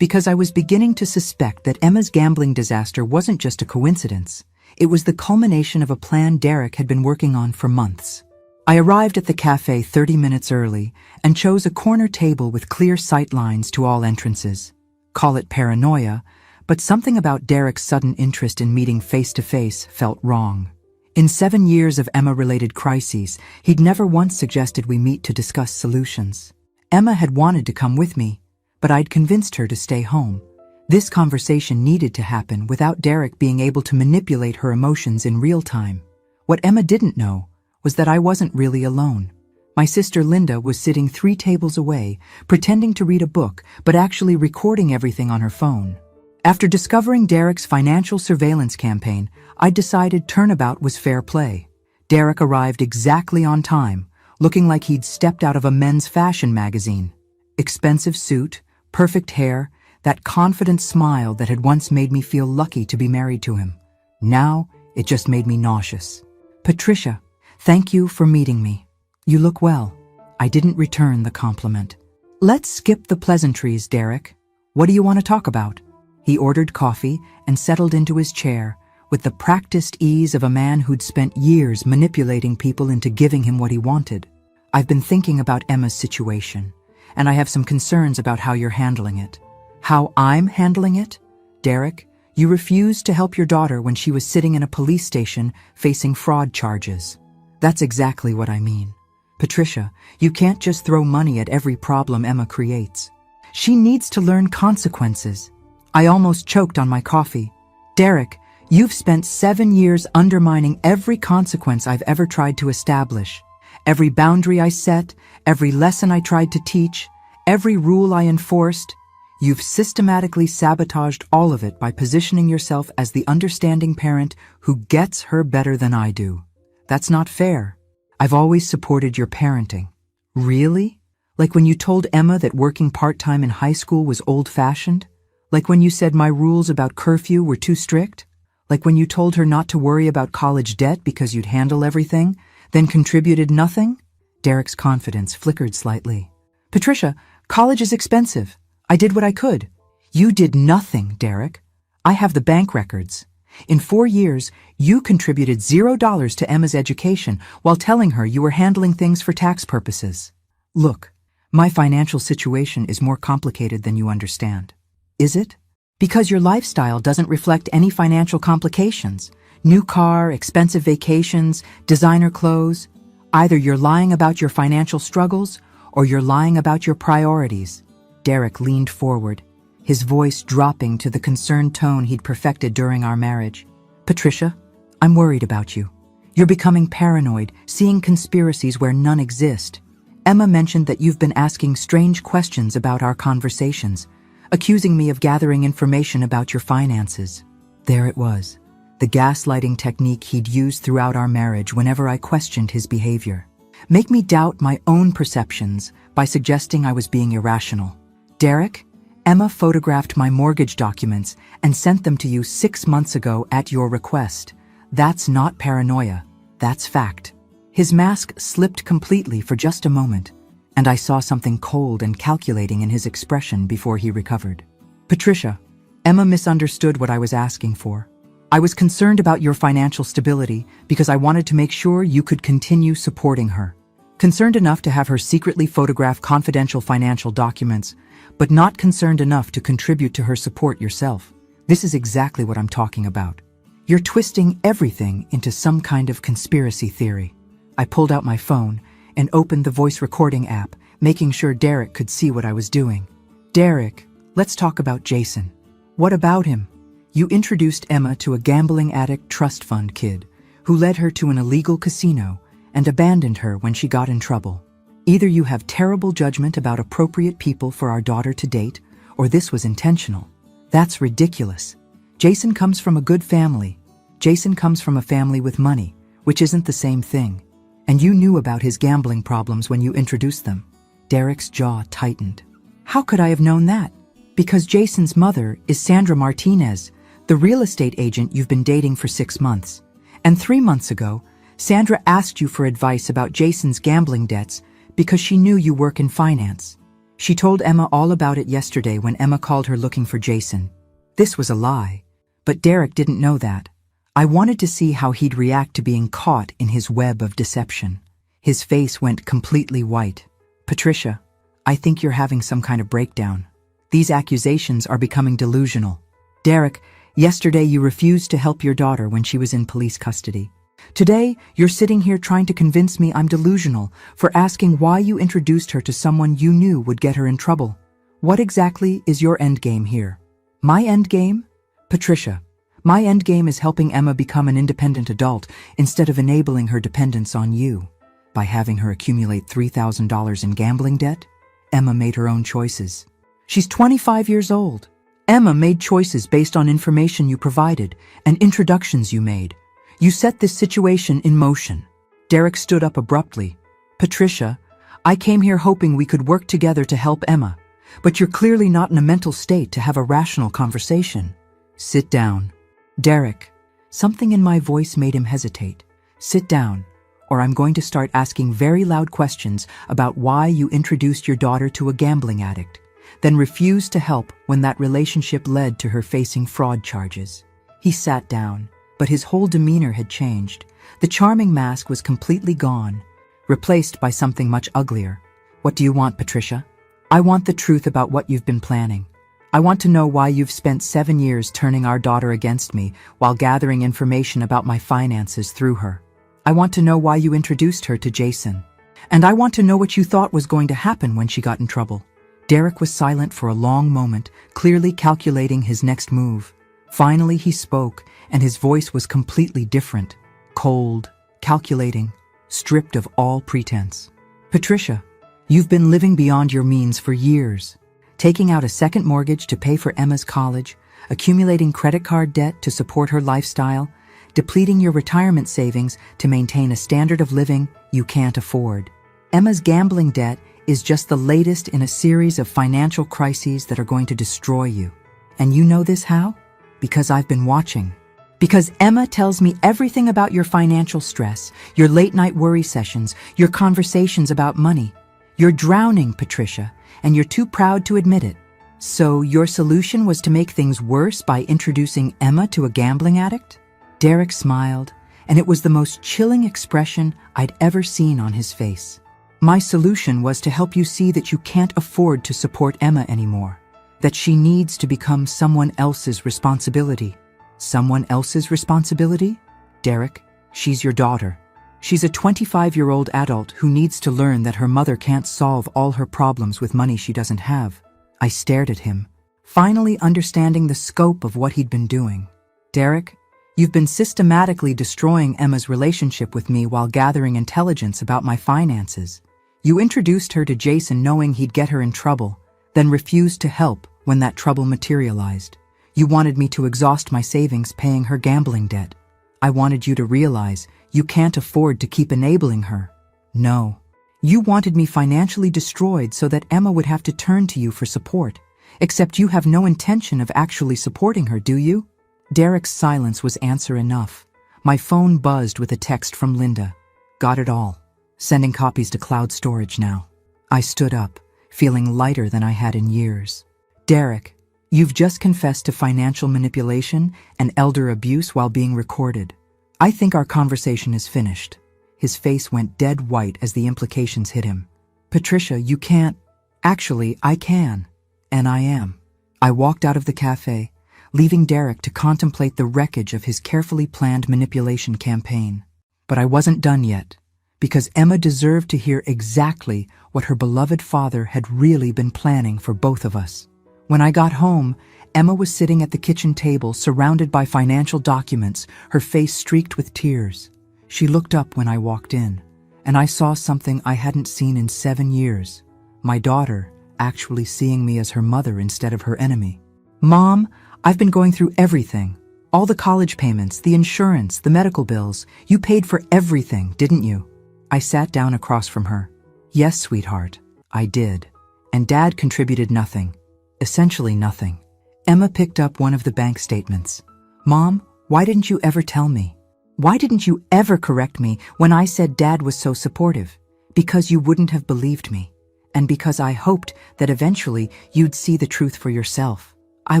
Because I was beginning to suspect that Emma's gambling disaster wasn't just a coincidence. It was the culmination of a plan Derek had been working on for months. I arrived at the cafe 30 minutes early and chose a corner table with clear sight lines to all entrances. Call it paranoia, but something about Derek's sudden interest in meeting face-to-face felt wrong. In 7 years of Emma-related crises, he'd never once suggested we meet to discuss solutions. Emma had wanted to come with me, but I'd convinced her to stay home. This conversation needed to happen without Derek being able to manipulate her emotions in real time. What Emma didn't know was that I wasn't really alone. My sister Linda was sitting 3 tables away, pretending to read a book, but actually recording everything on her phone. After discovering Derek's financial surveillance campaign, I decided turnabout was fair play. Derek arrived exactly on time, looking like he'd stepped out of a men's fashion magazine. Expensive suit, perfect hair, that confident smile that had once made me feel lucky to be married to him. Now, it just made me nauseous. "Patricia, thank you for meeting me. You look well." I didn't return the compliment. "Let's skip the pleasantries, Derek. What do you want to talk about?" He ordered coffee and settled into his chair with the practiced ease of a man who'd spent years manipulating people into giving him what he wanted. "I've been thinking about Emma's situation, and I have some concerns about how you're handling it." "How I'm handling it?" "Derek, you refused to help your daughter when she was sitting in a police station facing fraud charges." "That's exactly what I mean. Patricia, you can't just throw money at every problem Emma creates. She needs to learn consequences." I almost choked on my coffee. "Derek, you've spent 7 years undermining every consequence I've ever tried to establish. Every boundary I set, every lesson I tried to teach, every rule I enforced. You've systematically sabotaged all of it by positioning yourself as the understanding parent who gets her better than I do. That's not fair. I've always supported your parenting." "Really? Like when you told Emma that working part-time in high school was old-fashioned? Like when you said my rules about curfew were too strict? Like when you told her not to worry about college debt because you'd handle everything, then contributed nothing?" Derek's confidence flickered slightly. "Patricia, college is expensive. I did what I could." "You did nothing, Derek. I have the bank records. In 4 years, you contributed $0 to Emma's education while telling her you were handling things for tax purposes. Look, my financial situation is more complicated than you understand." "Is it?" "Because your lifestyle doesn't reflect any financial complications. New car, expensive vacations, designer clothes. Either you're lying about your financial struggles or you're lying about your priorities." Derek leaned forward, his voice dropping to the concerned tone he'd perfected during our marriage. "Patricia, I'm worried about you. You're becoming paranoid, seeing conspiracies where none exist. Emma mentioned that you've been asking strange questions about our conversations, accusing me of gathering information about your finances." There it was, the gaslighting technique he'd used throughout our marriage whenever I questioned his behavior. Make me doubt my own perceptions by suggesting I was being irrational. "Derek, Emma photographed my mortgage documents and sent them to you 6 months ago at your request. That's not paranoia, that's fact." His mask slipped completely for just a moment, and I saw something cold and calculating in his expression before he recovered. "Patricia, Emma misunderstood what I was asking for. I was concerned about your financial stability because I wanted to make sure you could continue supporting her. Concerned enough to have her secretly photograph confidential financial documents, but not concerned enough to contribute to her support yourself. This is exactly what I'm talking about. You're twisting everything into some kind of conspiracy theory." I pulled out my phone and opened the voice recording app, making sure Derek could see what I was doing. "Derek, let's talk about Jason." "What about him?" "You introduced Emma to a gambling addict trust fund kid who led her to an illegal casino and abandoned her when she got in trouble. Either you have terrible judgment about appropriate people for our daughter to date, or this was intentional. That's ridiculous. Jason comes from a good family. Jason comes from a family with money, which isn't the same thing. And you knew about his gambling problems when you introduced them." Derek's jaw tightened. "How could I have known that?" "Because Jason's mother is Sandra Martinez, the real estate agent you've been dating for 6 months. And 3 months ago, Sandra asked you for advice about Jason's gambling debts because she knew you work in finance. She told Emma all about it yesterday when Emma called her looking for Jason. This was a lie, but Derek didn't know that. I wanted to see how he'd react to being caught in his web of deception. His face went completely white. Patricia, I think you're having some kind of breakdown. These accusations are becoming delusional. Derek, yesterday you refused to help your daughter when she was in police custody. Today, you're sitting here trying to convince me I'm delusional for asking why you introduced her to someone you knew would get her in trouble. What exactly is your endgame here? My endgame? Patricia, my endgame is helping Emma become an independent adult instead of enabling her dependence on you. By having her accumulate $3,000 in gambling debt, Emma made her own choices. She's 25 years old. Emma made choices based on information you provided and introductions you made. You set this situation in motion. Derek stood up abruptly. Patricia, I came here hoping we could work together to help Emma, but you're clearly not in a mental state to have a rational conversation. Sit down. Derek, something in my voice made him hesitate. Sit down, or I'm going to start asking very loud questions about why you introduced your daughter to a gambling addict, then refused to help when that relationship led to her facing fraud charges. He sat down, but his whole demeanor had changed. The charming mask was completely gone, replaced by something much uglier. What do you want, Patricia? I want the truth about what you've been planning. I want to know why you've spent 7 years turning our daughter against me while gathering information about my finances through her. I want to know why you introduced her to Jason. And I want to know what you thought was going to happen when she got in trouble. Derek was silent for a long moment, clearly calculating his next move. Finally, he spoke, and his voice was completely different, cold, calculating, stripped of all pretense. Patricia, you've been living beyond your means for years, taking out a second mortgage to pay for Emma's college, accumulating credit card debt to support her lifestyle, depleting your retirement savings to maintain a standard of living you can't afford. Emma's gambling debt is just the latest in a series of financial crises that are going to destroy you. And you know this how? Because I've been watching. Because Emma tells me everything about your financial stress, your late-night worry sessions, your conversations about money. You're drowning, Patricia, and you're too proud to admit it. So your solution was to make things worse by introducing Emma to a gambling addict? Derek smiled, and it was the most chilling expression I'd ever seen on his face. My solution was to help you see that you can't afford to support Emma anymore, that she needs to become someone else's responsibility. Someone else's responsibility? Derek, she's your daughter. She's a 25-year-old adult who needs to learn that her mother can't solve all her problems with money she doesn't have. I stared at him, finally understanding the scope of what he'd been doing. Derek, you've been systematically destroying Emma's relationship with me while gathering intelligence about my finances. You introduced her to Jason knowing he'd get her in trouble, then refused to help when that trouble materialized. You wanted me to exhaust my savings paying her gambling debt. I wanted you to realize you can't afford to keep enabling her. No. You wanted me financially destroyed so that Emma would have to turn to you for support. Except you have no intention of actually supporting her, do you? Derek's silence was answer enough. My phone buzzed with a text from Linda. Got it all. Sending copies to cloud storage now. I stood up, feeling lighter than I had in years. Derek, you've just confessed to financial manipulation and elder abuse while being recorded. I think our conversation is finished. His face went dead white as the implications hit him. Patricia, you can't. Actually, I can. And I am. I walked out of the cafe, leaving Derek to contemplate the wreckage of his carefully planned manipulation campaign. But I wasn't done yet, because Emma deserved to hear exactly what her beloved father had really been planning for both of us. When I got home, Emma was sitting at the kitchen table surrounded by financial documents, her face streaked with tears. She looked up when I walked in, and I saw something I hadn't seen in 7 years. My daughter actually seeing me as her mother instead of her enemy. Mom, I've been going through everything. All the college payments, the insurance, the medical bills. You paid for everything, didn't you? I sat down across from her. Yes, sweetheart, I did. And Dad contributed nothing. Essentially nothing. Emma picked up one of the bank statements. Mom, why didn't you ever tell me? Why didn't you ever correct me when I said Dad was so supportive? Because you wouldn't have believed me. and because I hoped that eventually you'd see the truth for yourself. I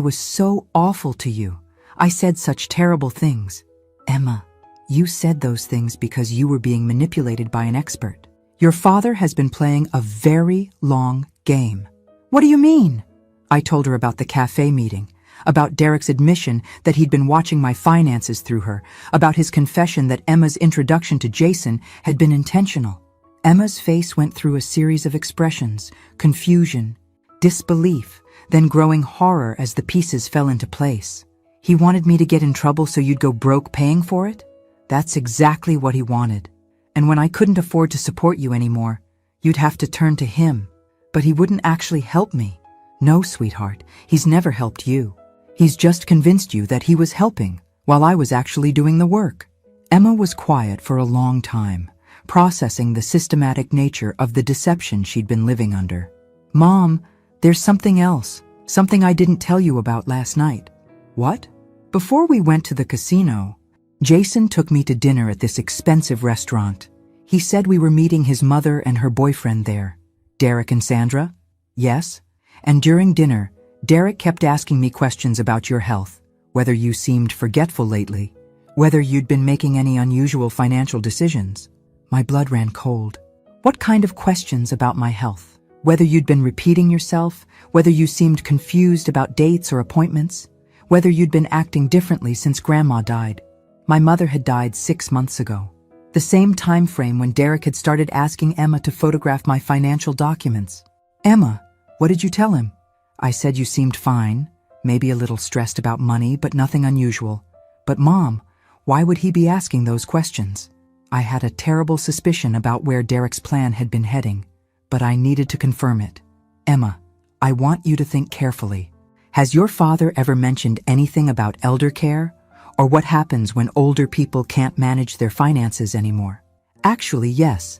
was so awful to you. I said such terrible things. Emma, you said those things because you were being manipulated by an expert. Your father has been playing a very long game. What do you mean? I told her about the cafe meeting, about Derek's admission that he'd been watching my finances through her, about his confession that Emma's introduction to Jason had been intentional. Emma's face went through a series of expressions: confusion, disbelief, then growing horror as the pieces fell into place. He wanted me to get in trouble so you'd go broke paying for it? That's exactly what he wanted. And when I couldn't afford to support you anymore, you'd have to turn to him. But he wouldn't actually help me. No, sweetheart, he's never helped you. He's just convinced you that he was helping while I was actually doing the work. Emma was quiet for a long time, processing the systematic nature of the deception she'd been living under. Mom, there's something else, something I didn't tell you about last night. What? Before we went to the casino, Jason took me to dinner at this expensive restaurant. He said we were meeting his mother and her boyfriend there. Derek and Sandra? Yes. And during dinner, Derek kept asking me questions about your health, whether you seemed forgetful lately, whether you'd been making any unusual financial decisions. My blood ran cold. What kind of questions about my health? Whether you'd been repeating yourself, whether you seemed confused about dates or appointments, whether you'd been acting differently since Grandma died. My mother had died 6 months ago, the same time frame when Derek had started asking Emma to photograph my financial documents. Emma, what did you tell him? I said you seemed fine, maybe a little stressed about money, but nothing unusual. But Mom, why would he be asking those questions? I had a terrible suspicion about where Derek's plan had been heading, but I needed to confirm it. Emma, I want you to think carefully. Has your father ever mentioned anything about elder care? Or what happens when older people can't manage their finances anymore? Actually, yes.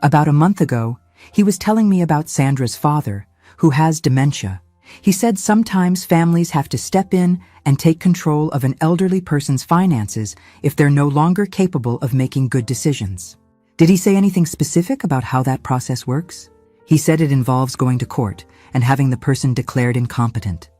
About a month ago, he was telling me about Sandra's father, who has dementia. He said sometimes families have to step in and take control of an elderly person's finances if they're no longer capable of making good decisions. Did he say anything specific about how that process works? He said it involves going to court and having the person declared incompetent.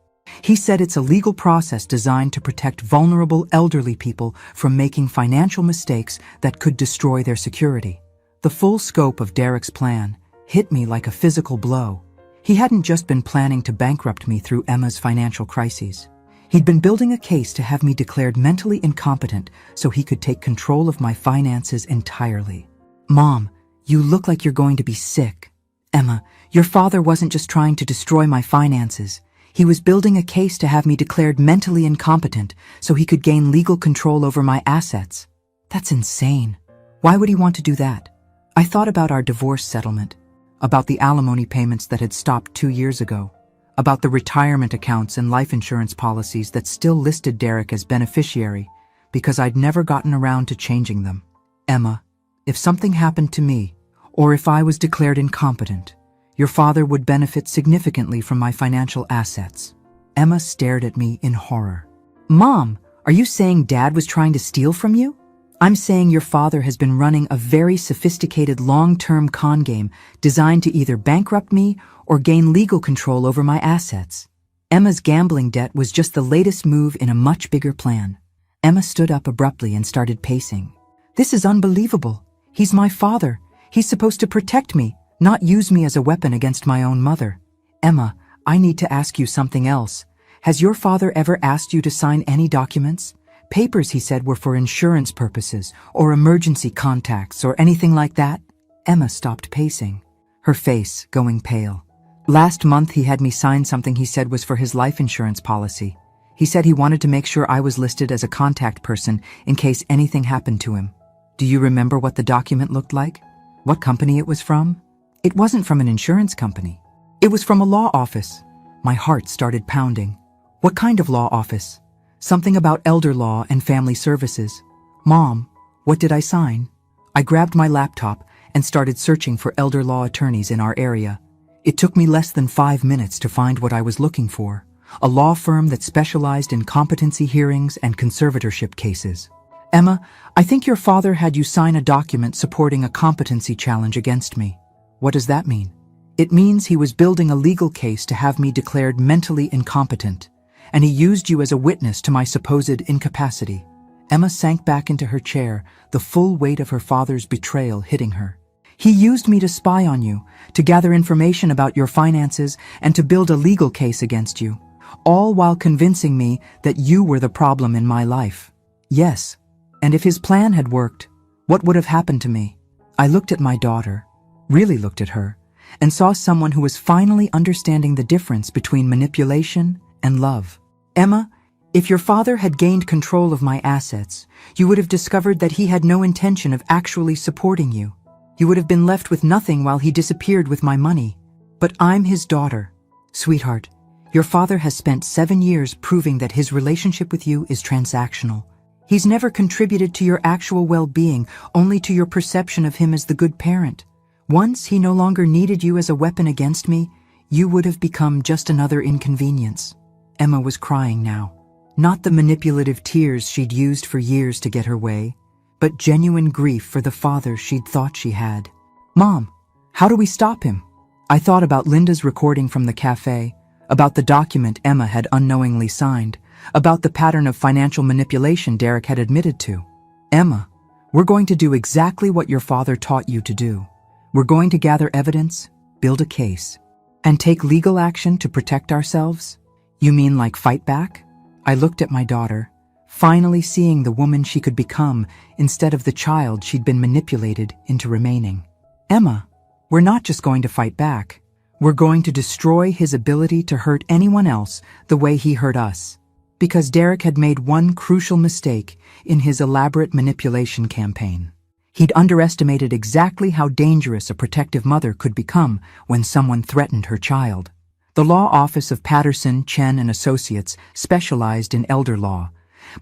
He said it's a legal process designed to protect vulnerable elderly people from making financial mistakes that could destroy their security. The full scope of Derek's plan hit me like a physical blow. He hadn't just been planning to bankrupt me through Emma's financial crises. He'd been building a case to have me declared mentally incompetent so he could take control of my finances entirely. Mom, you look like you're going to be sick. Emma, your father wasn't just trying to destroy my finances. He was building a case to have me declared mentally incompetent so he could gain legal control over my assets. That's insane. Why would he want to do that? I thought about our divorce settlement, about the alimony payments that had stopped 2 years ago, about the retirement accounts and life insurance policies that still listed Derek as beneficiary because I'd never gotten around to changing them. Emma, if something happened to me, or if I was declared incompetent, your father would benefit significantly from my financial assets. Emma stared at me in horror. Mom, are you saying Dad was trying to steal from you? I'm saying your father has been running a very sophisticated long-term con game designed to either bankrupt me or gain legal control over my assets. Emma's gambling debt was just the latest move in a much bigger plan. Emma stood up abruptly and started pacing. This is unbelievable. He's my father. He's supposed to protect me, not use me as a weapon against my own mother. Emma, I need to ask you something else. Has your father ever asked you to sign any documents? Papers, he said, were for insurance purposes, or emergency contacts, or anything like that? Emma stopped pacing, her face going pale. Last month he had me sign something he said was for his life insurance policy. He said he wanted to make sure I was listed as a contact person in case anything happened to him. Do you remember what the document looked like? What company it was from? It wasn't from an insurance company. It was from a law office. My heart started pounding. What kind of law office? Something about elder law and family services. Mom, what did I sign? I grabbed my laptop and started searching for elder law attorneys in our area. It took me less than 5 minutes to find what I was looking for, a law firm that specialized in competency hearings and conservatorship cases. Emma, I think your father had you sign a document supporting a competency challenge against me. What does that mean? It means he was building a legal case to have me declared mentally incompetent, and he used you as a witness to my supposed incapacity. Emma sank back into her chair, the full weight of her father's betrayal hitting her. He used me to spy on you, to gather information about your finances, and to build a legal case against you, all while convincing me that you were the problem in my life. Yes, and if his plan had worked, what would have happened to me? I looked at my daughter, really looked at her, and saw someone who was finally understanding the difference between manipulation and love. Emma, if your father had gained control of my assets, you would have discovered that he had no intention of actually supporting you. You would have been left with nothing while he disappeared with my money. But I'm his daughter. Sweetheart, your father has spent 7 years proving that his relationship with you is transactional. He's never contributed to your actual well-being, only to your perception of him as the good parent. Once he no longer needed you as a weapon against me, you would have become just another inconvenience. Emma was crying now. Not the manipulative tears she'd used for years to get her way, but genuine grief for the father she'd thought she had. Mom, how do we stop him? I thought about Linda's recording from the cafe, about the document Emma had unknowingly signed, about the pattern of financial manipulation Derek had admitted to. Emma, we're going to do exactly what your father taught you to do. We're going to gather evidence, build a case, and take legal action to protect ourselves? You mean like fight back? I looked at my daughter, finally seeing the woman she could become instead of the child she'd been manipulated into remaining. Emma, we're not just going to fight back. We're going to destroy his ability to hurt anyone else the way he hurt us. Because Derek had made one crucial mistake in his elaborate manipulation campaign. He'd underestimated exactly how dangerous a protective mother could become when someone threatened her child. The law office of Patterson, Chen and Associates specialized in elder law,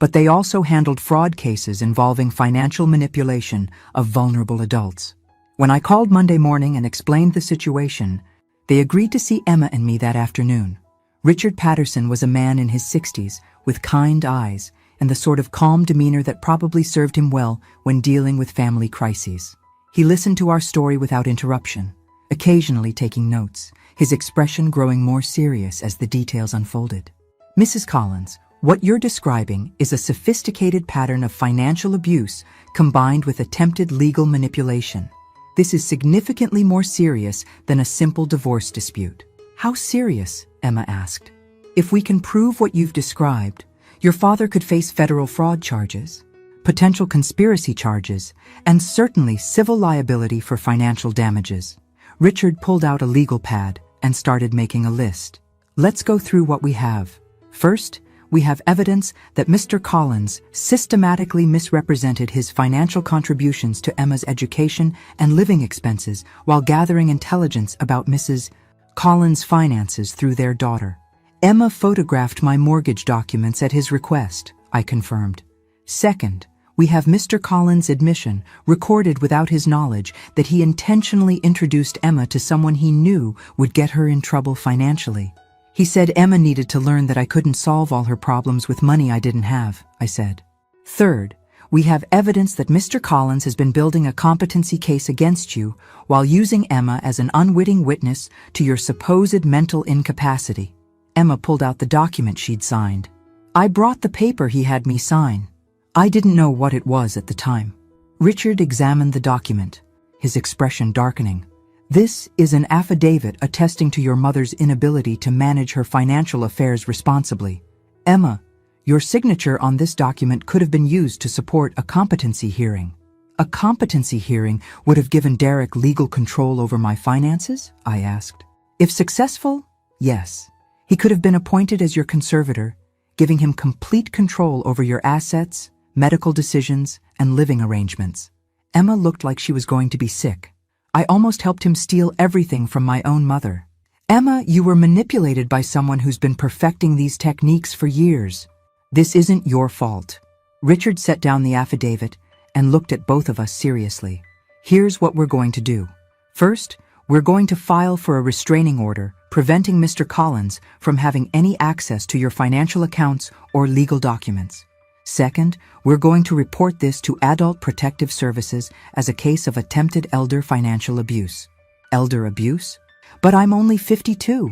but they also handled fraud cases involving financial manipulation of vulnerable adults. When I called Monday morning and explained the situation, they agreed to see Emma and me that afternoon. Richard Patterson was a man in his 60s with kind eyes and the sort of calm demeanor that probably served him well when dealing with family crises. He listened to our story without interruption, occasionally taking notes, his expression growing more serious as the details unfolded. Mrs. Collins, what you're describing is a sophisticated pattern of financial abuse combined with attempted legal manipulation. This is significantly more serious than a simple divorce dispute. How serious? Emma asked. If we can prove what you've described, your father could face federal fraud charges, potential conspiracy charges, and certainly civil liability for financial damages. Richard pulled out a legal pad and started making a list. Let's go through what we have. First, we have evidence that Mr. Collins systematically misrepresented his financial contributions to Emma's education and living expenses while gathering intelligence about Mrs. Collins' finances through their daughter. Emma photographed my mortgage documents at his request, I confirmed. Second, we have Mr. Collins' admission, recorded without his knowledge, that he intentionally introduced Emma to someone he knew would get her in trouble financially. He said Emma needed to learn that I couldn't solve all her problems with money I didn't have, I said. Third, we have evidence that Mr. Collins has been building a competency case against you while using Emma as an unwitting witness to your supposed mental incapacity. Emma pulled out the document she'd signed. I brought the paper he had me sign. I didn't know what it was at the time. Richard examined the document, his expression darkening. This is an affidavit attesting to your mother's inability to manage her financial affairs responsibly. Emma, your signature on this document could have been used to support a competency hearing. A competency hearing would have given Derek legal control over my finances? I asked. If successful, yes. He could have been appointed as your conservator, giving him complete control over your assets, medical decisions, and living arrangements. Emma looked like she was going to be sick. I almost helped him steal everything from my own mother. Emma, you were manipulated by someone who's been perfecting these techniques for years. This isn't your fault. Richard set down the affidavit and looked at both of us seriously. Here's what we're going to do. First, we're going to file for a restraining order preventing Mr. Collins from having any access to your financial accounts or legal documents. Second, we're going to report this to Adult Protective Services as a case of attempted elder financial abuse. Elder abuse? But I'm only 52.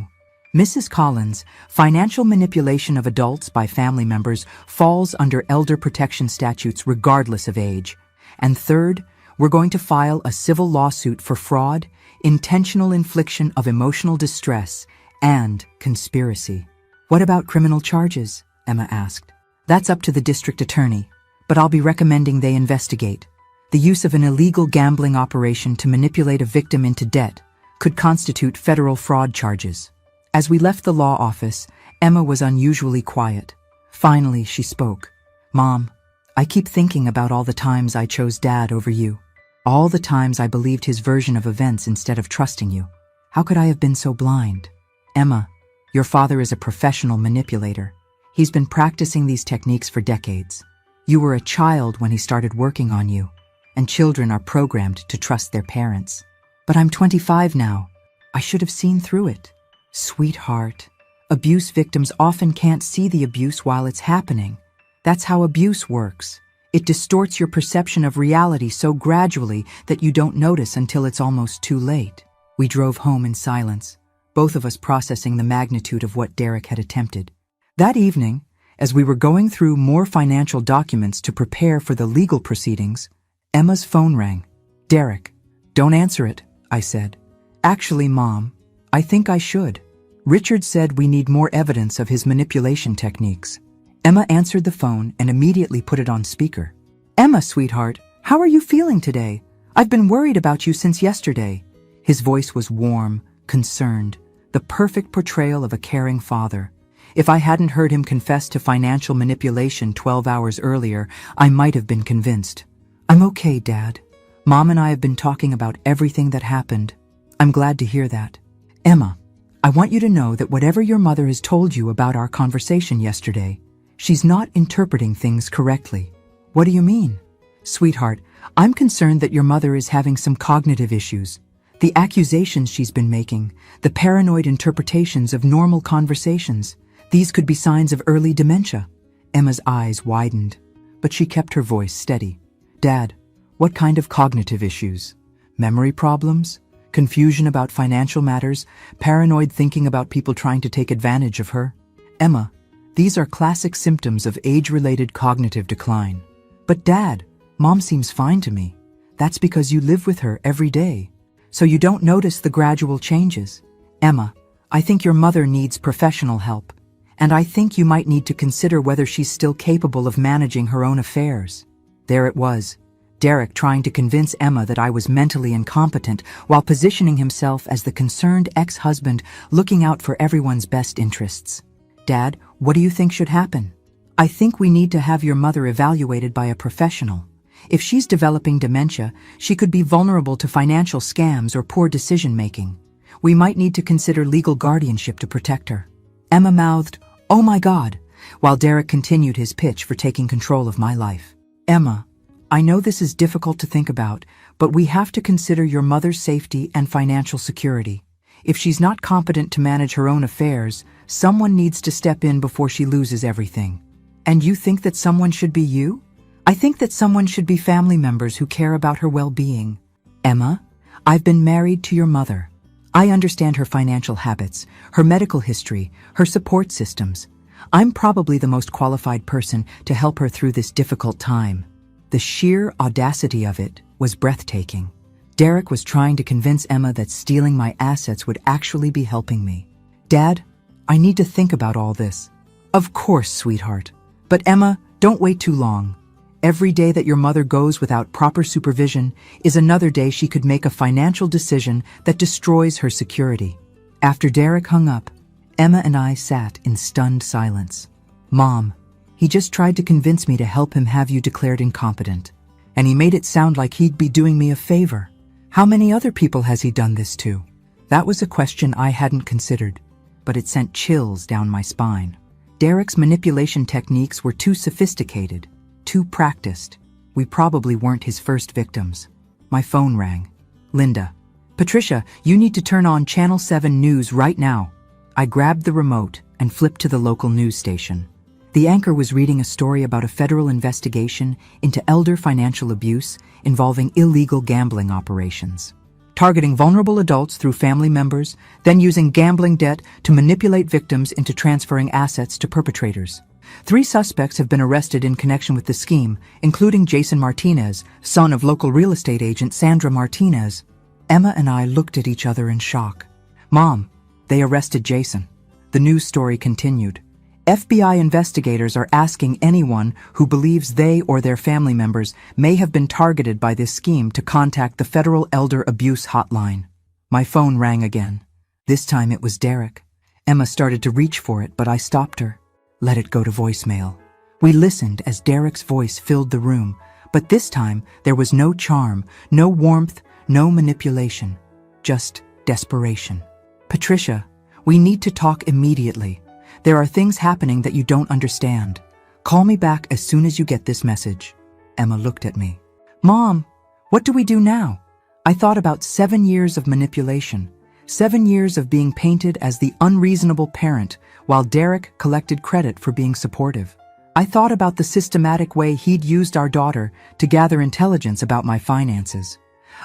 Mrs. Collins, financial manipulation of adults by family members falls under elder protection statutes regardless of age. And third, we're going to file a civil lawsuit for fraud, intentional infliction of emotional distress, and conspiracy. What about criminal charges? Emma asked. That's up to the district attorney, but I'll be recommending they investigate. The use of an illegal gambling operation to manipulate a victim into debt could constitute federal fraud charges. As we left the law office, Emma was unusually quiet. Finally, she spoke. Mom, I keep thinking about all the times I chose Dad over you. All the times I believed his version of events instead of trusting you. How could I have been so blind? Emma, your father is a professional manipulator. He's been practicing these techniques for decades. You were a child when he started working on you, and children are programmed to trust their parents. But I'm 25 now. I should have seen through it. Sweetheart, abuse victims often can't see the abuse while it's happening. That's how abuse works. It distorts your perception of reality so gradually that you don't notice until it's almost too late. We drove home in silence, both of us processing the magnitude of what Derek had attempted. That evening, as we were going through more financial documents to prepare for the legal proceedings, Emma's phone rang. Derek, don't answer it, I said. Actually, Mom, I think I should. Richard said we need more evidence of his manipulation techniques. Emma answered the phone and immediately put it on speaker. Emma, sweetheart, how are you feeling today? I've been worried about you since yesterday. His voice was warm, concerned, the perfect portrayal of a caring father. If I hadn't heard him confess to financial manipulation 12 hours earlier, I might have been convinced. I'm okay, Dad. Mom and I have been talking about everything that happened. I'm glad to hear that. Emma, I want you to know that whatever your mother has told you about our conversation yesterday, she's not interpreting things correctly. What do you mean? Sweetheart, I'm concerned that your mother is having some cognitive issues. The accusations she's been making, the paranoid interpretations of normal conversations, these could be signs of early dementia. Emma's eyes widened, but she kept her voice steady. Dad, what kind of cognitive issues? Memory problems? Confusion about financial matters? Paranoid thinking about people trying to take advantage of her? Emma, these are classic symptoms of age-related cognitive decline. But Dad, Mom seems fine to me. That's because you live with her every day. So you don't notice the gradual changes. Emma, I think your mother needs professional help. And I think you might need to consider whether she's still capable of managing her own affairs. There it was. Derek trying to convince Emma that I was mentally incompetent while positioning himself as the concerned ex-husband looking out for everyone's best interests. Dad, what do you think should happen? I think we need to have your mother evaluated by a professional. If she's developing dementia, she could be vulnerable to financial scams or poor decision-making. We might need to consider legal guardianship to protect her. Emma mouthed, "Oh my God," while Derek continued his pitch for taking control of my life. Emma, I know this is difficult to think about, but we have to consider your mother's safety and financial security. If she's not competent to manage her own affairs, someone needs to step in before she loses everything. And you think that someone should be you? I think that someone should be family members who care about her well-being. Emma, I've been married to your mother. I understand her financial habits, her medical history, her support systems. I'm probably the most qualified person to help her through this difficult time. The sheer audacity of it was breathtaking. Derek was trying to convince Emma that stealing my assets would actually be helping me. Dad, I need to think about all this. Of course, sweetheart. But Emma, don't wait too long. Every day that your mother goes without proper supervision is another day she could make a financial decision that destroys her security. After Derek hung up, Emma and I sat in stunned silence. Mom, he just tried to convince me to help him have you declared incompetent. And he made it sound like he'd be doing me a favor. How many other people has he done this to? That was a question I hadn't considered, but it sent chills down my spine. Derek's manipulation techniques were too sophisticated, too practiced. We probably weren't his first victims. My phone rang. Linda. Patricia, you need to turn on Channel 7 News right now. I grabbed the remote and flipped to the local news station. The anchor was reading a story about a federal investigation into elder financial abuse involving illegal gambling operations. targeting vulnerable adults through family members, then using gambling debt to manipulate victims into transferring assets to perpetrators. 3 suspects have been arrested in connection with the scheme, including Jason Martinez, son of local real estate agent Sandra Martinez. Emma and I looked at each other in shock. "Mom, they arrested Jason." The news story continued. FBI investigators are asking anyone who believes they or their family members may have been targeted by this scheme to contact the Federal Elder Abuse Hotline. My phone rang again. This time it was Derek. Emma started to reach for it, but I stopped her. Let it go to voicemail. We listened as Derek's voice filled the room, but this time there was no charm, no warmth, no manipulation, just desperation. "Patricia, we need to talk immediately. There are things happening that you don't understand. Call me back as soon as you get this message." Emma looked at me. "Mom, what do we do now?" I thought about 7 years of manipulation, 7 years of being painted as the unreasonable parent, while Derek collected credit for being supportive. I thought about the systematic way he'd used our daughter to gather intelligence about my finances.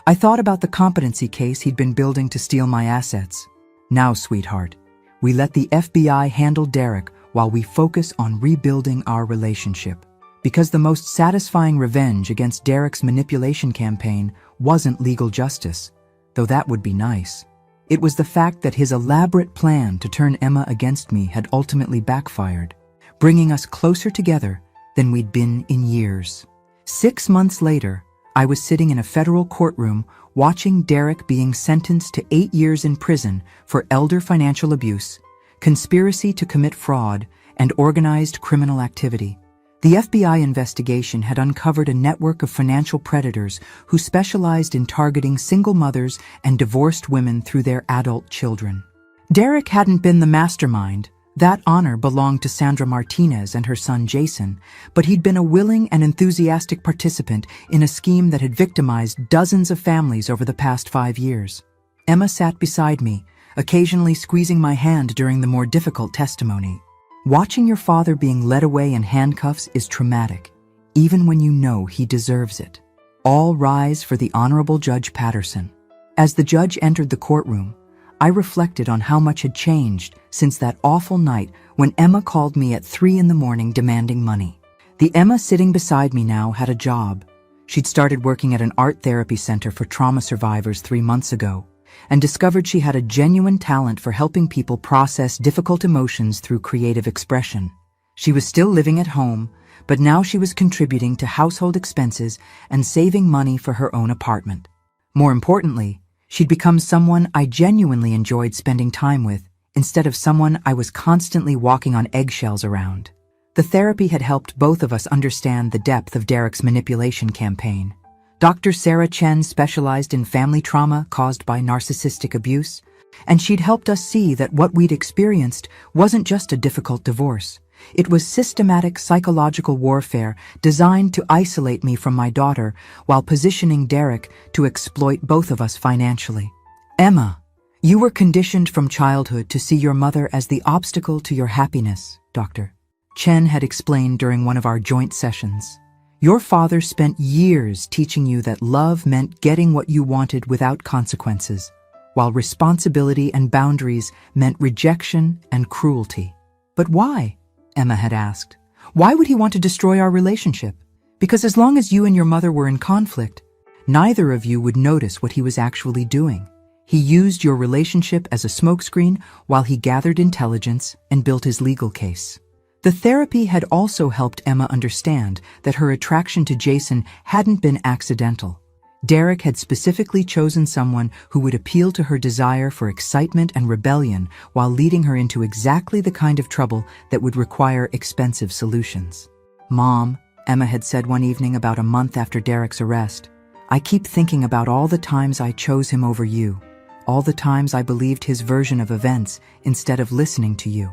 I thought about the competency case he'd been building to steal my assets. Now, sweetheart, we let the FBI handle Derek while we focus on rebuilding our relationship. Because the most satisfying revenge against Derek's manipulation campaign wasn't legal justice, though that would be nice. It was the fact that his elaborate plan to turn Emma against me had ultimately backfired, bringing us closer together than we'd been in years. 6 months later, I was sitting in a federal courtroom watching Derek being sentenced to 8 years in prison for elder financial abuse, conspiracy to commit fraud, and organized criminal activity. The FBI investigation had uncovered a network of financial predators who specialized in targeting single mothers and divorced women through their adult children. Derek hadn't been the mastermind. That honor belonged to Sandra Martinez and her son Jason, but he'd been a willing and enthusiastic participant in a scheme that had victimized dozens of families over the past 5 years. Emma sat beside me, occasionally squeezing my hand during the more difficult testimony. Watching your father being led away in handcuffs is traumatic, even when you know he deserves it. All rise for the Honorable Judge Patterson. As the judge entered the courtroom, I reflected on how much had changed since that awful night when Emma called me at 3 in the morning demanding money. The Emma sitting beside me now had a job. She'd started working at an art therapy center for trauma survivors 3 months ago, and discovered she had a genuine talent for helping people process difficult emotions through creative expression. She was still living at home, but now she was contributing to household expenses and saving money for her own apartment. More importantly, she'd become someone I genuinely enjoyed spending time with, instead of someone I was constantly walking on eggshells around. The therapy had helped both of us understand the depth of Derek's manipulation campaign. Dr. Sarah Chen specialized in family trauma caused by narcissistic abuse, and she'd helped us see that what we'd experienced wasn't just a difficult divorce. It was systematic psychological warfare designed to isolate me from my daughter while positioning Derek to exploit both of us financially. "Emma, you were conditioned from childhood to see your mother as the obstacle to your happiness," Dr. Chen had explained during one of our joint sessions. "Your father spent years teaching you that love meant getting what you wanted without consequences, while responsibility and boundaries meant rejection and cruelty." "But why?" Emma had asked. "Why would he want to destroy our relationship? Because as long as you and your mother were in conflict, neither of you would notice what he was actually doing. He used your relationship as a smokescreen while he gathered intelligence and built his legal case." The therapy had also helped Emma understand that her attraction to Jason hadn't been accidental. Derek had specifically chosen someone who would appeal to her desire for excitement and rebellion while leading her into exactly the kind of trouble that would require expensive solutions. "Mom," Emma had said one evening about a month after Derek's arrest, "I keep thinking about all the times I chose him over you, all the times I believed his version of events instead of listening to you.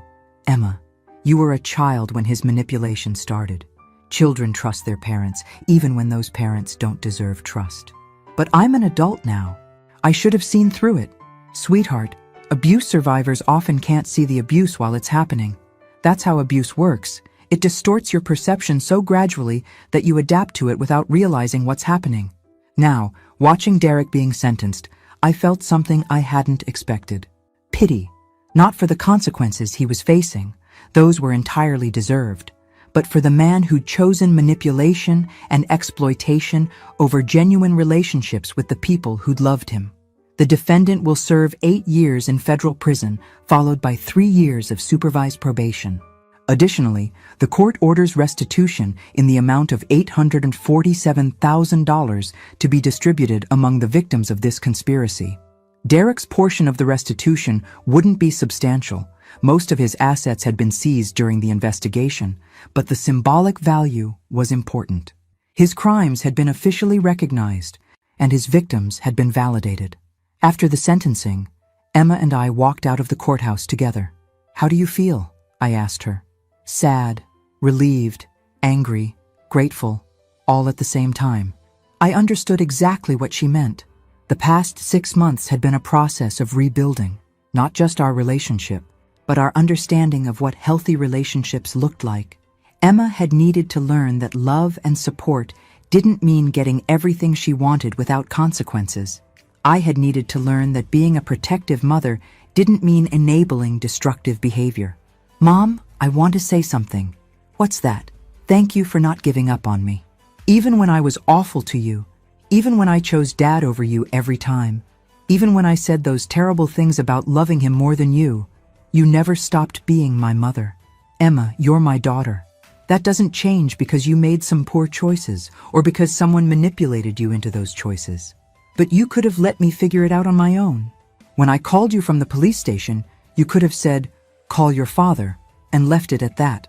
Emma, you were a child when his manipulation started. Children trust their parents, even when those parents don't deserve trust. But I'm an adult now. I should have seen through it. Sweetheart, abuse survivors often can't see the abuse while it's happening. That's how abuse works. It distorts your perception so gradually that you adapt to it without realizing what's happening." Now, watching Derek being sentenced, I felt something I hadn't expected. Pity, not for the consequences he was facing, those were entirely deserved, but for the man who'd chosen manipulation and exploitation over genuine relationships with the people who'd loved him. The defendant will serve 8 years in federal prison, followed by 3 years of supervised probation. Additionally, the court orders restitution in the amount of $847,000 to be distributed among the victims of this conspiracy. Derek's portion of the restitution wouldn't be substantial. Most of his assets had been seized during the investigation, but the symbolic value was important. His crimes had been officially recognized, and his victims had been validated. After the sentencing, Emma and I walked out of the courthouse together. "How do you feel?" I asked her. Sad, relieved, angry, grateful, all at the same time. I understood exactly what she meant. The past 6 months had been a process of rebuilding, not just our relationship, but our understanding of what healthy relationships looked like. Emma had needed to learn that love and support didn't mean getting everything she wanted without consequences. I had needed to learn that being a protective mother didn't mean enabling destructive behavior. "Mom, I want to say something." "What's that?" "Thank you for not giving up on me. Even when I was awful to you, even when I chose Dad over you every time, even when I said those terrible things about loving him more than you never stopped being my mother. Emma, you're my daughter. That doesn't change because you made some poor choices or because someone manipulated you into those choices. But you could have let me figure it out on my own. When I called you from the police station, you could have said, 'Call your father,' and left it at that."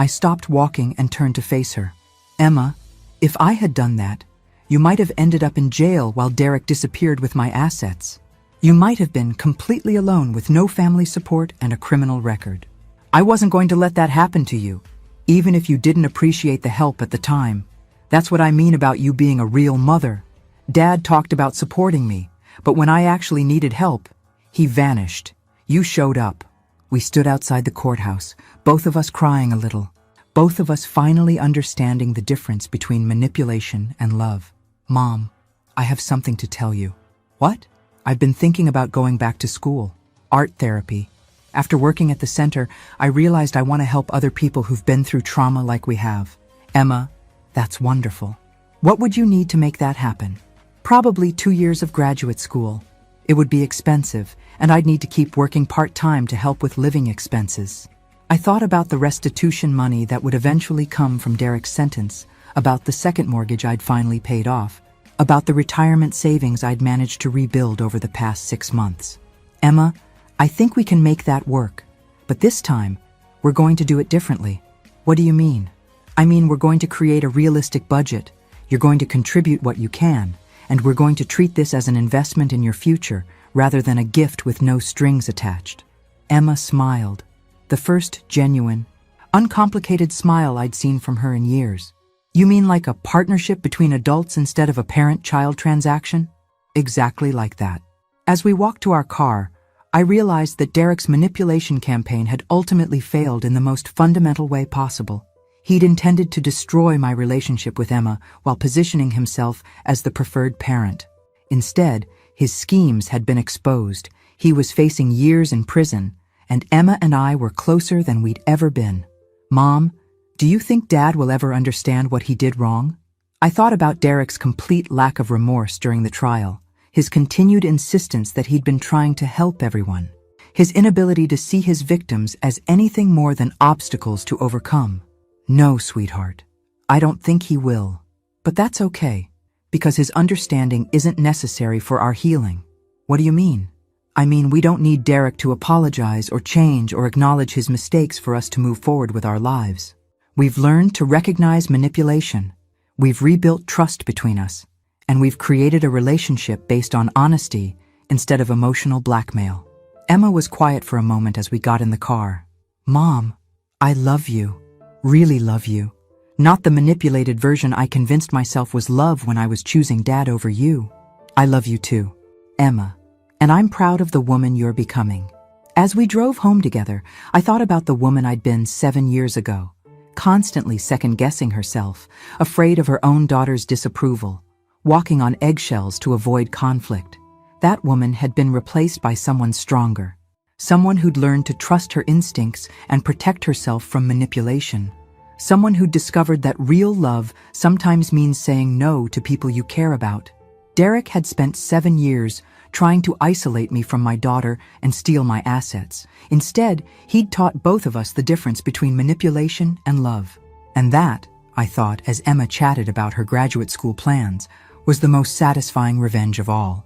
I stopped walking and turned to face her. "Emma, if I had done that, you might have ended up in jail while Derek disappeared with my assets. You might have been completely alone with no family support and a criminal record. I wasn't going to let that happen to you, even if you didn't appreciate the help at the time. That's what I mean about you being a real mother. Dad talked about supporting me, but when I actually needed help, he vanished. You showed up." We stood outside the courthouse, both of us crying a little, both of us finally understanding the difference between manipulation and love. "Mom, I have something to tell you." "What?" "I've been thinking about going back to school, art therapy. After working at the center, I realized I want to help other people who've been through trauma like we have." "Emma, that's wonderful. What would you need to make that happen?" "Probably 2 years of graduate school. It would be expensive, and I'd need to keep working part-time to help with living expenses." I thought about the restitution money that would eventually come from Derek's sentence, about the second mortgage I'd finally paid off, about the retirement savings I'd managed to rebuild over the past 6 months. "Emma, I think we can make that work. But this time, we're going to do it differently." "What do you mean?" "I mean, we're going to create a realistic budget. You're going to contribute what you can, and we're going to treat this as an investment in your future rather than a gift with no strings attached." Emma smiled, the first genuine, uncomplicated smile I'd seen from her in years. "You mean like a partnership between adults instead of a parent-child transaction?" "Exactly like that." As we walked to our car, I realized that Derek's manipulation campaign had ultimately failed in the most fundamental way possible. He'd intended to destroy my relationship with Emma while positioning himself as the preferred parent. Instead, his schemes had been exposed. He was facing years in prison, and Emma and I were closer than we'd ever been. "Mom, do you think Dad will ever understand what he did wrong?" I thought about Derek's complete lack of remorse during the trial, his continued insistence that he'd been trying to help everyone, his inability to see his victims as anything more than obstacles to overcome. "No, sweetheart, I don't think he will. But that's okay, because his understanding isn't necessary for our healing." "What do you mean?" "I mean, we don't need Derek to apologize or change or acknowledge his mistakes for us to move forward with our lives. We've learned to recognize manipulation. We've rebuilt trust between us, and we've created a relationship based on honesty instead of emotional blackmail." Emma was quiet for a moment as we got in the car. "Mom, I love you. Really love you. Not the manipulated version I convinced myself was love when I was choosing Dad over you. I love you too, Emma, and I'm proud of the woman you're becoming." As we drove home together, I thought about the woman I'd been 7 years ago, constantly second-guessing herself, afraid of her own daughter's disapproval, walking on eggshells to avoid conflict. That woman had been replaced by someone stronger, someone who'd learned to trust her instincts and protect herself from manipulation, someone who'd discovered that real love sometimes means saying no to people you care about. Derek had spent 7 years trying to isolate me from my daughter and steal my assets. Instead, he'd taught both of us the difference between manipulation and love. And that, I thought, as Emma chatted about her graduate school plans, was the most satisfying revenge of all.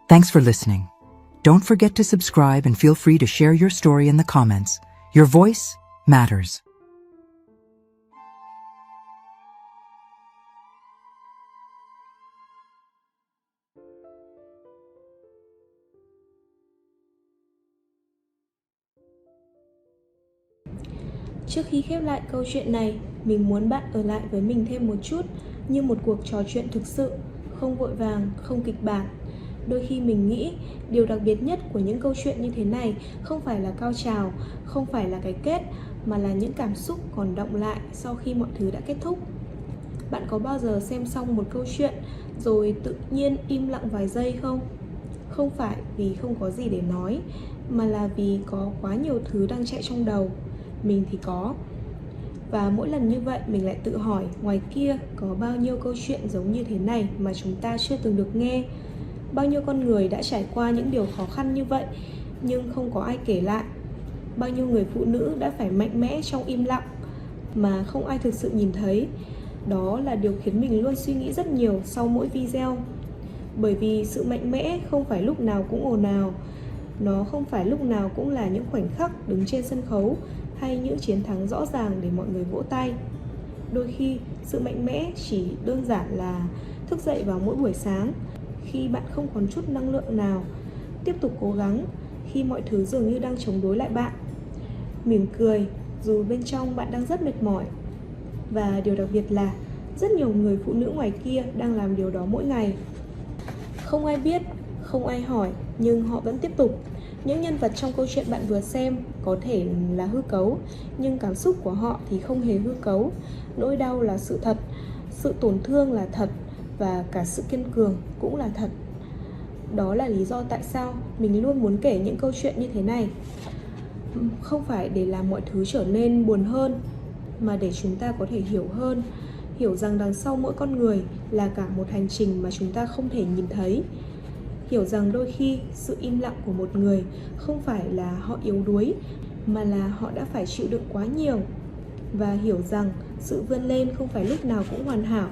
Thanks for listening. Don't forget to subscribe and feel free to share your story in the comments. Your voice matters. Trước khi khép lại câu chuyện này, mình muốn bạn ở lại với mình thêm một chút, như một cuộc trò chuyện thực sự, không vội vàng, không kịch bản. Đôi khi mình nghĩ điều đặc biệt nhất của những câu chuyện như thế này không phải là cao trào, không phải là cái kết, mà là những cảm xúc còn đọng lại sau khi mọi thứ đã kết thúc. Bạn có bao giờ xem xong một câu chuyện rồi tự nhiên im lặng vài giây không? Không phải vì không có gì để nói, mà là vì có quá nhiều thứ đang chạy trong đầu. Mình thì có. Và mỗi lần như vậy mình lại tự hỏi, ngoài kia có bao nhiêu câu chuyện giống như thế này mà chúng ta chưa từng được nghe. Bao nhiêu con người đã trải qua những điều khó khăn như vậy nhưng không có ai kể lại. Bao nhiêu người phụ nữ đã phải mạnh mẽ trong im lặng mà không ai thực sự nhìn thấy. Đó là điều khiến mình luôn suy nghĩ rất nhiều sau mỗi video. Bởi vì sự mạnh mẽ không phải lúc nào cũng ồn ào, nó không phải lúc nào cũng là những khoảnh khắc đứng trên sân khấu hay những chiến thắng rõ ràng để mọi người vỗ tay. Đôi khi sự mạnh mẽ chỉ đơn giản là thức dậy vào mỗi buổi sáng khi bạn không còn chút năng lượng nào, tiếp tục cố gắng khi mọi thứ dường như đang chống đối lại bạn, mỉm cười dù bên trong bạn đang rất mệt mỏi. Và điều đặc biệt là rất nhiều người phụ nữ ngoài kia đang làm điều đó mỗi ngày. Không ai biết, không ai hỏi, nhưng họ vẫn tiếp tục. Những nhân vật trong câu chuyện bạn vừa xem có thể là hư cấu, nhưng cảm xúc của họ thì không hề hư cấu. Nỗi đau là sự thật, sự tổn thương là thật, và cả sự kiên cường cũng là thật. Đó là lý do tại sao mình luôn muốn kể những câu chuyện như thế này. Không phải để làm mọi thứ trở nên buồn hơn, mà để chúng ta có thể hiểu hơn, hiểu rằng đằng sau mỗi con người là cả một hành trình mà chúng ta không thể nhìn thấy. Hiểu rằng đôi khi sự im lặng của một người không phải là họ yếu đuối, mà là họ đã phải chịu đựng quá nhiều. Và hiểu rằng sự vươn lên không phải lúc nào cũng hoàn hảo.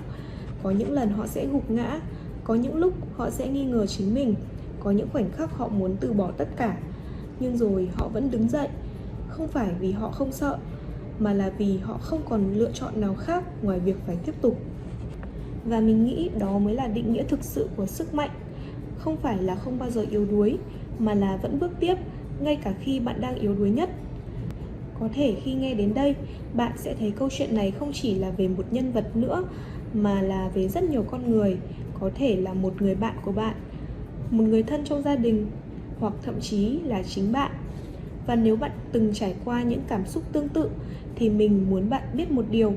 Có những lần họ sẽ gục ngã, có những lúc họ sẽ nghi ngờ chính mình, có những khoảnh khắc họ muốn từ bỏ tất cả. Nhưng rồi họ vẫn đứng dậy, không phải vì họ không sợ, mà là vì họ không còn lựa chọn nào khác ngoài việc phải tiếp tục. Và mình nghĩ đó mới là định nghĩa thực sự của sức mạnh. Không phải là không bao giờ yếu đuối, mà là vẫn bước tiếp, ngay cả khi bạn đang yếu đuối nhất. Có thể khi nghe đến đây, bạn sẽ thấy câu chuyện này không chỉ là về một nhân vật nữa, mà là về rất nhiều con người. Có thể là một người bạn của bạn, một người thân trong gia đình, hoặc thậm chí là chính bạn. Và nếu bạn từng trải qua những cảm xúc tương tự, thì mình muốn bạn biết một điều: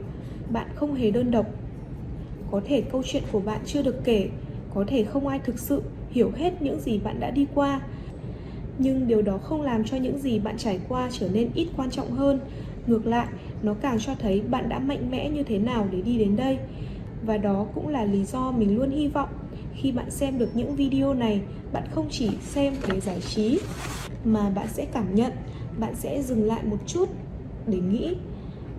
bạn không hề đơn độc. Có thể câu chuyện của bạn chưa được kể, có thể không ai thực sự hiểu hết những gì bạn đã đi qua, nhưng điều đó không làm cho những gì bạn trải qua trở nên ít quan trọng hơn. Ngược lại, nó càng cho thấy bạn đã mạnh mẽ như thế nào để đi đến đây. Và đó cũng là lý do mình luôn hy vọng khi bạn xem được những video này, bạn không chỉ xem để giải trí, mà bạn sẽ cảm nhận, bạn sẽ dừng lại một chút để nghĩ,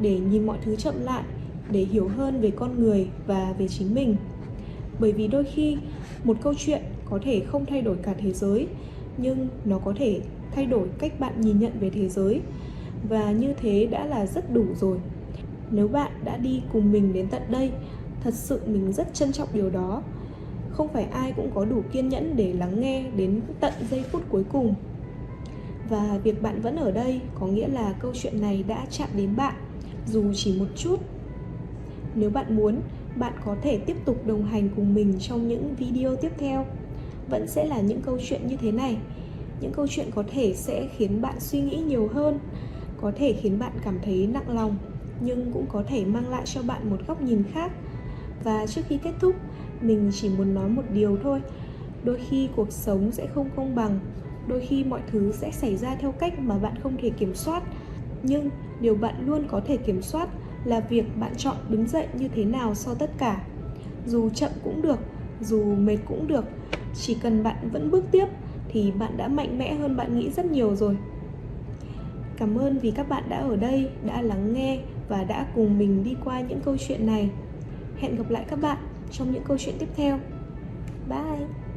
để nhìn mọi thứ chậm lại, để hiểu hơn về con người và về chính mình. Bởi vì đôi khi một câu chuyện có thể không thay đổi cả thế giới, nhưng nó có thể thay đổi cách bạn nhìn nhận về thế giới. Và như thế đã là rất đủ rồi. Nếu bạn đã đi cùng mình đến tận đây, thật sự mình rất trân trọng điều đó. Không phải ai cũng có đủ kiên nhẫn để lắng nghe đến tận giây phút cuối cùng. Và việc bạn vẫn ở đây có nghĩa là câu chuyện này đã chạm đến bạn, dù chỉ một chút. Nếu bạn muốn, bạn có thể tiếp tục đồng hành cùng mình trong những video tiếp theo. Vẫn sẽ là những câu chuyện như thế này. Những câu chuyện có thể sẽ khiến bạn suy nghĩ nhiều hơn, có thể khiến bạn cảm thấy nặng lòng, nhưng cũng có thể mang lại cho bạn một góc nhìn khác. Và trước khi kết thúc, mình chỉ muốn nói một điều thôi. Đôi khi cuộc sống sẽ không công bằng, đôi khi mọi thứ sẽ xảy ra theo cách mà bạn không thể kiểm soát. Nhưng điều bạn luôn có thể kiểm soát là việc bạn chọn đứng dậy như thế nào sau tất cả. Dù chậm cũng được, dù mệt cũng được, chỉ cần bạn vẫn bước tiếp thì bạn đã mạnh mẽ hơn bạn nghĩ rất nhiều rồi. Cảm ơn vì các bạn đã ở đây, đã lắng nghe và đã cùng mình đi qua những câu chuyện này. Hẹn gặp lại các bạn trong những câu chuyện tiếp theo. Bye!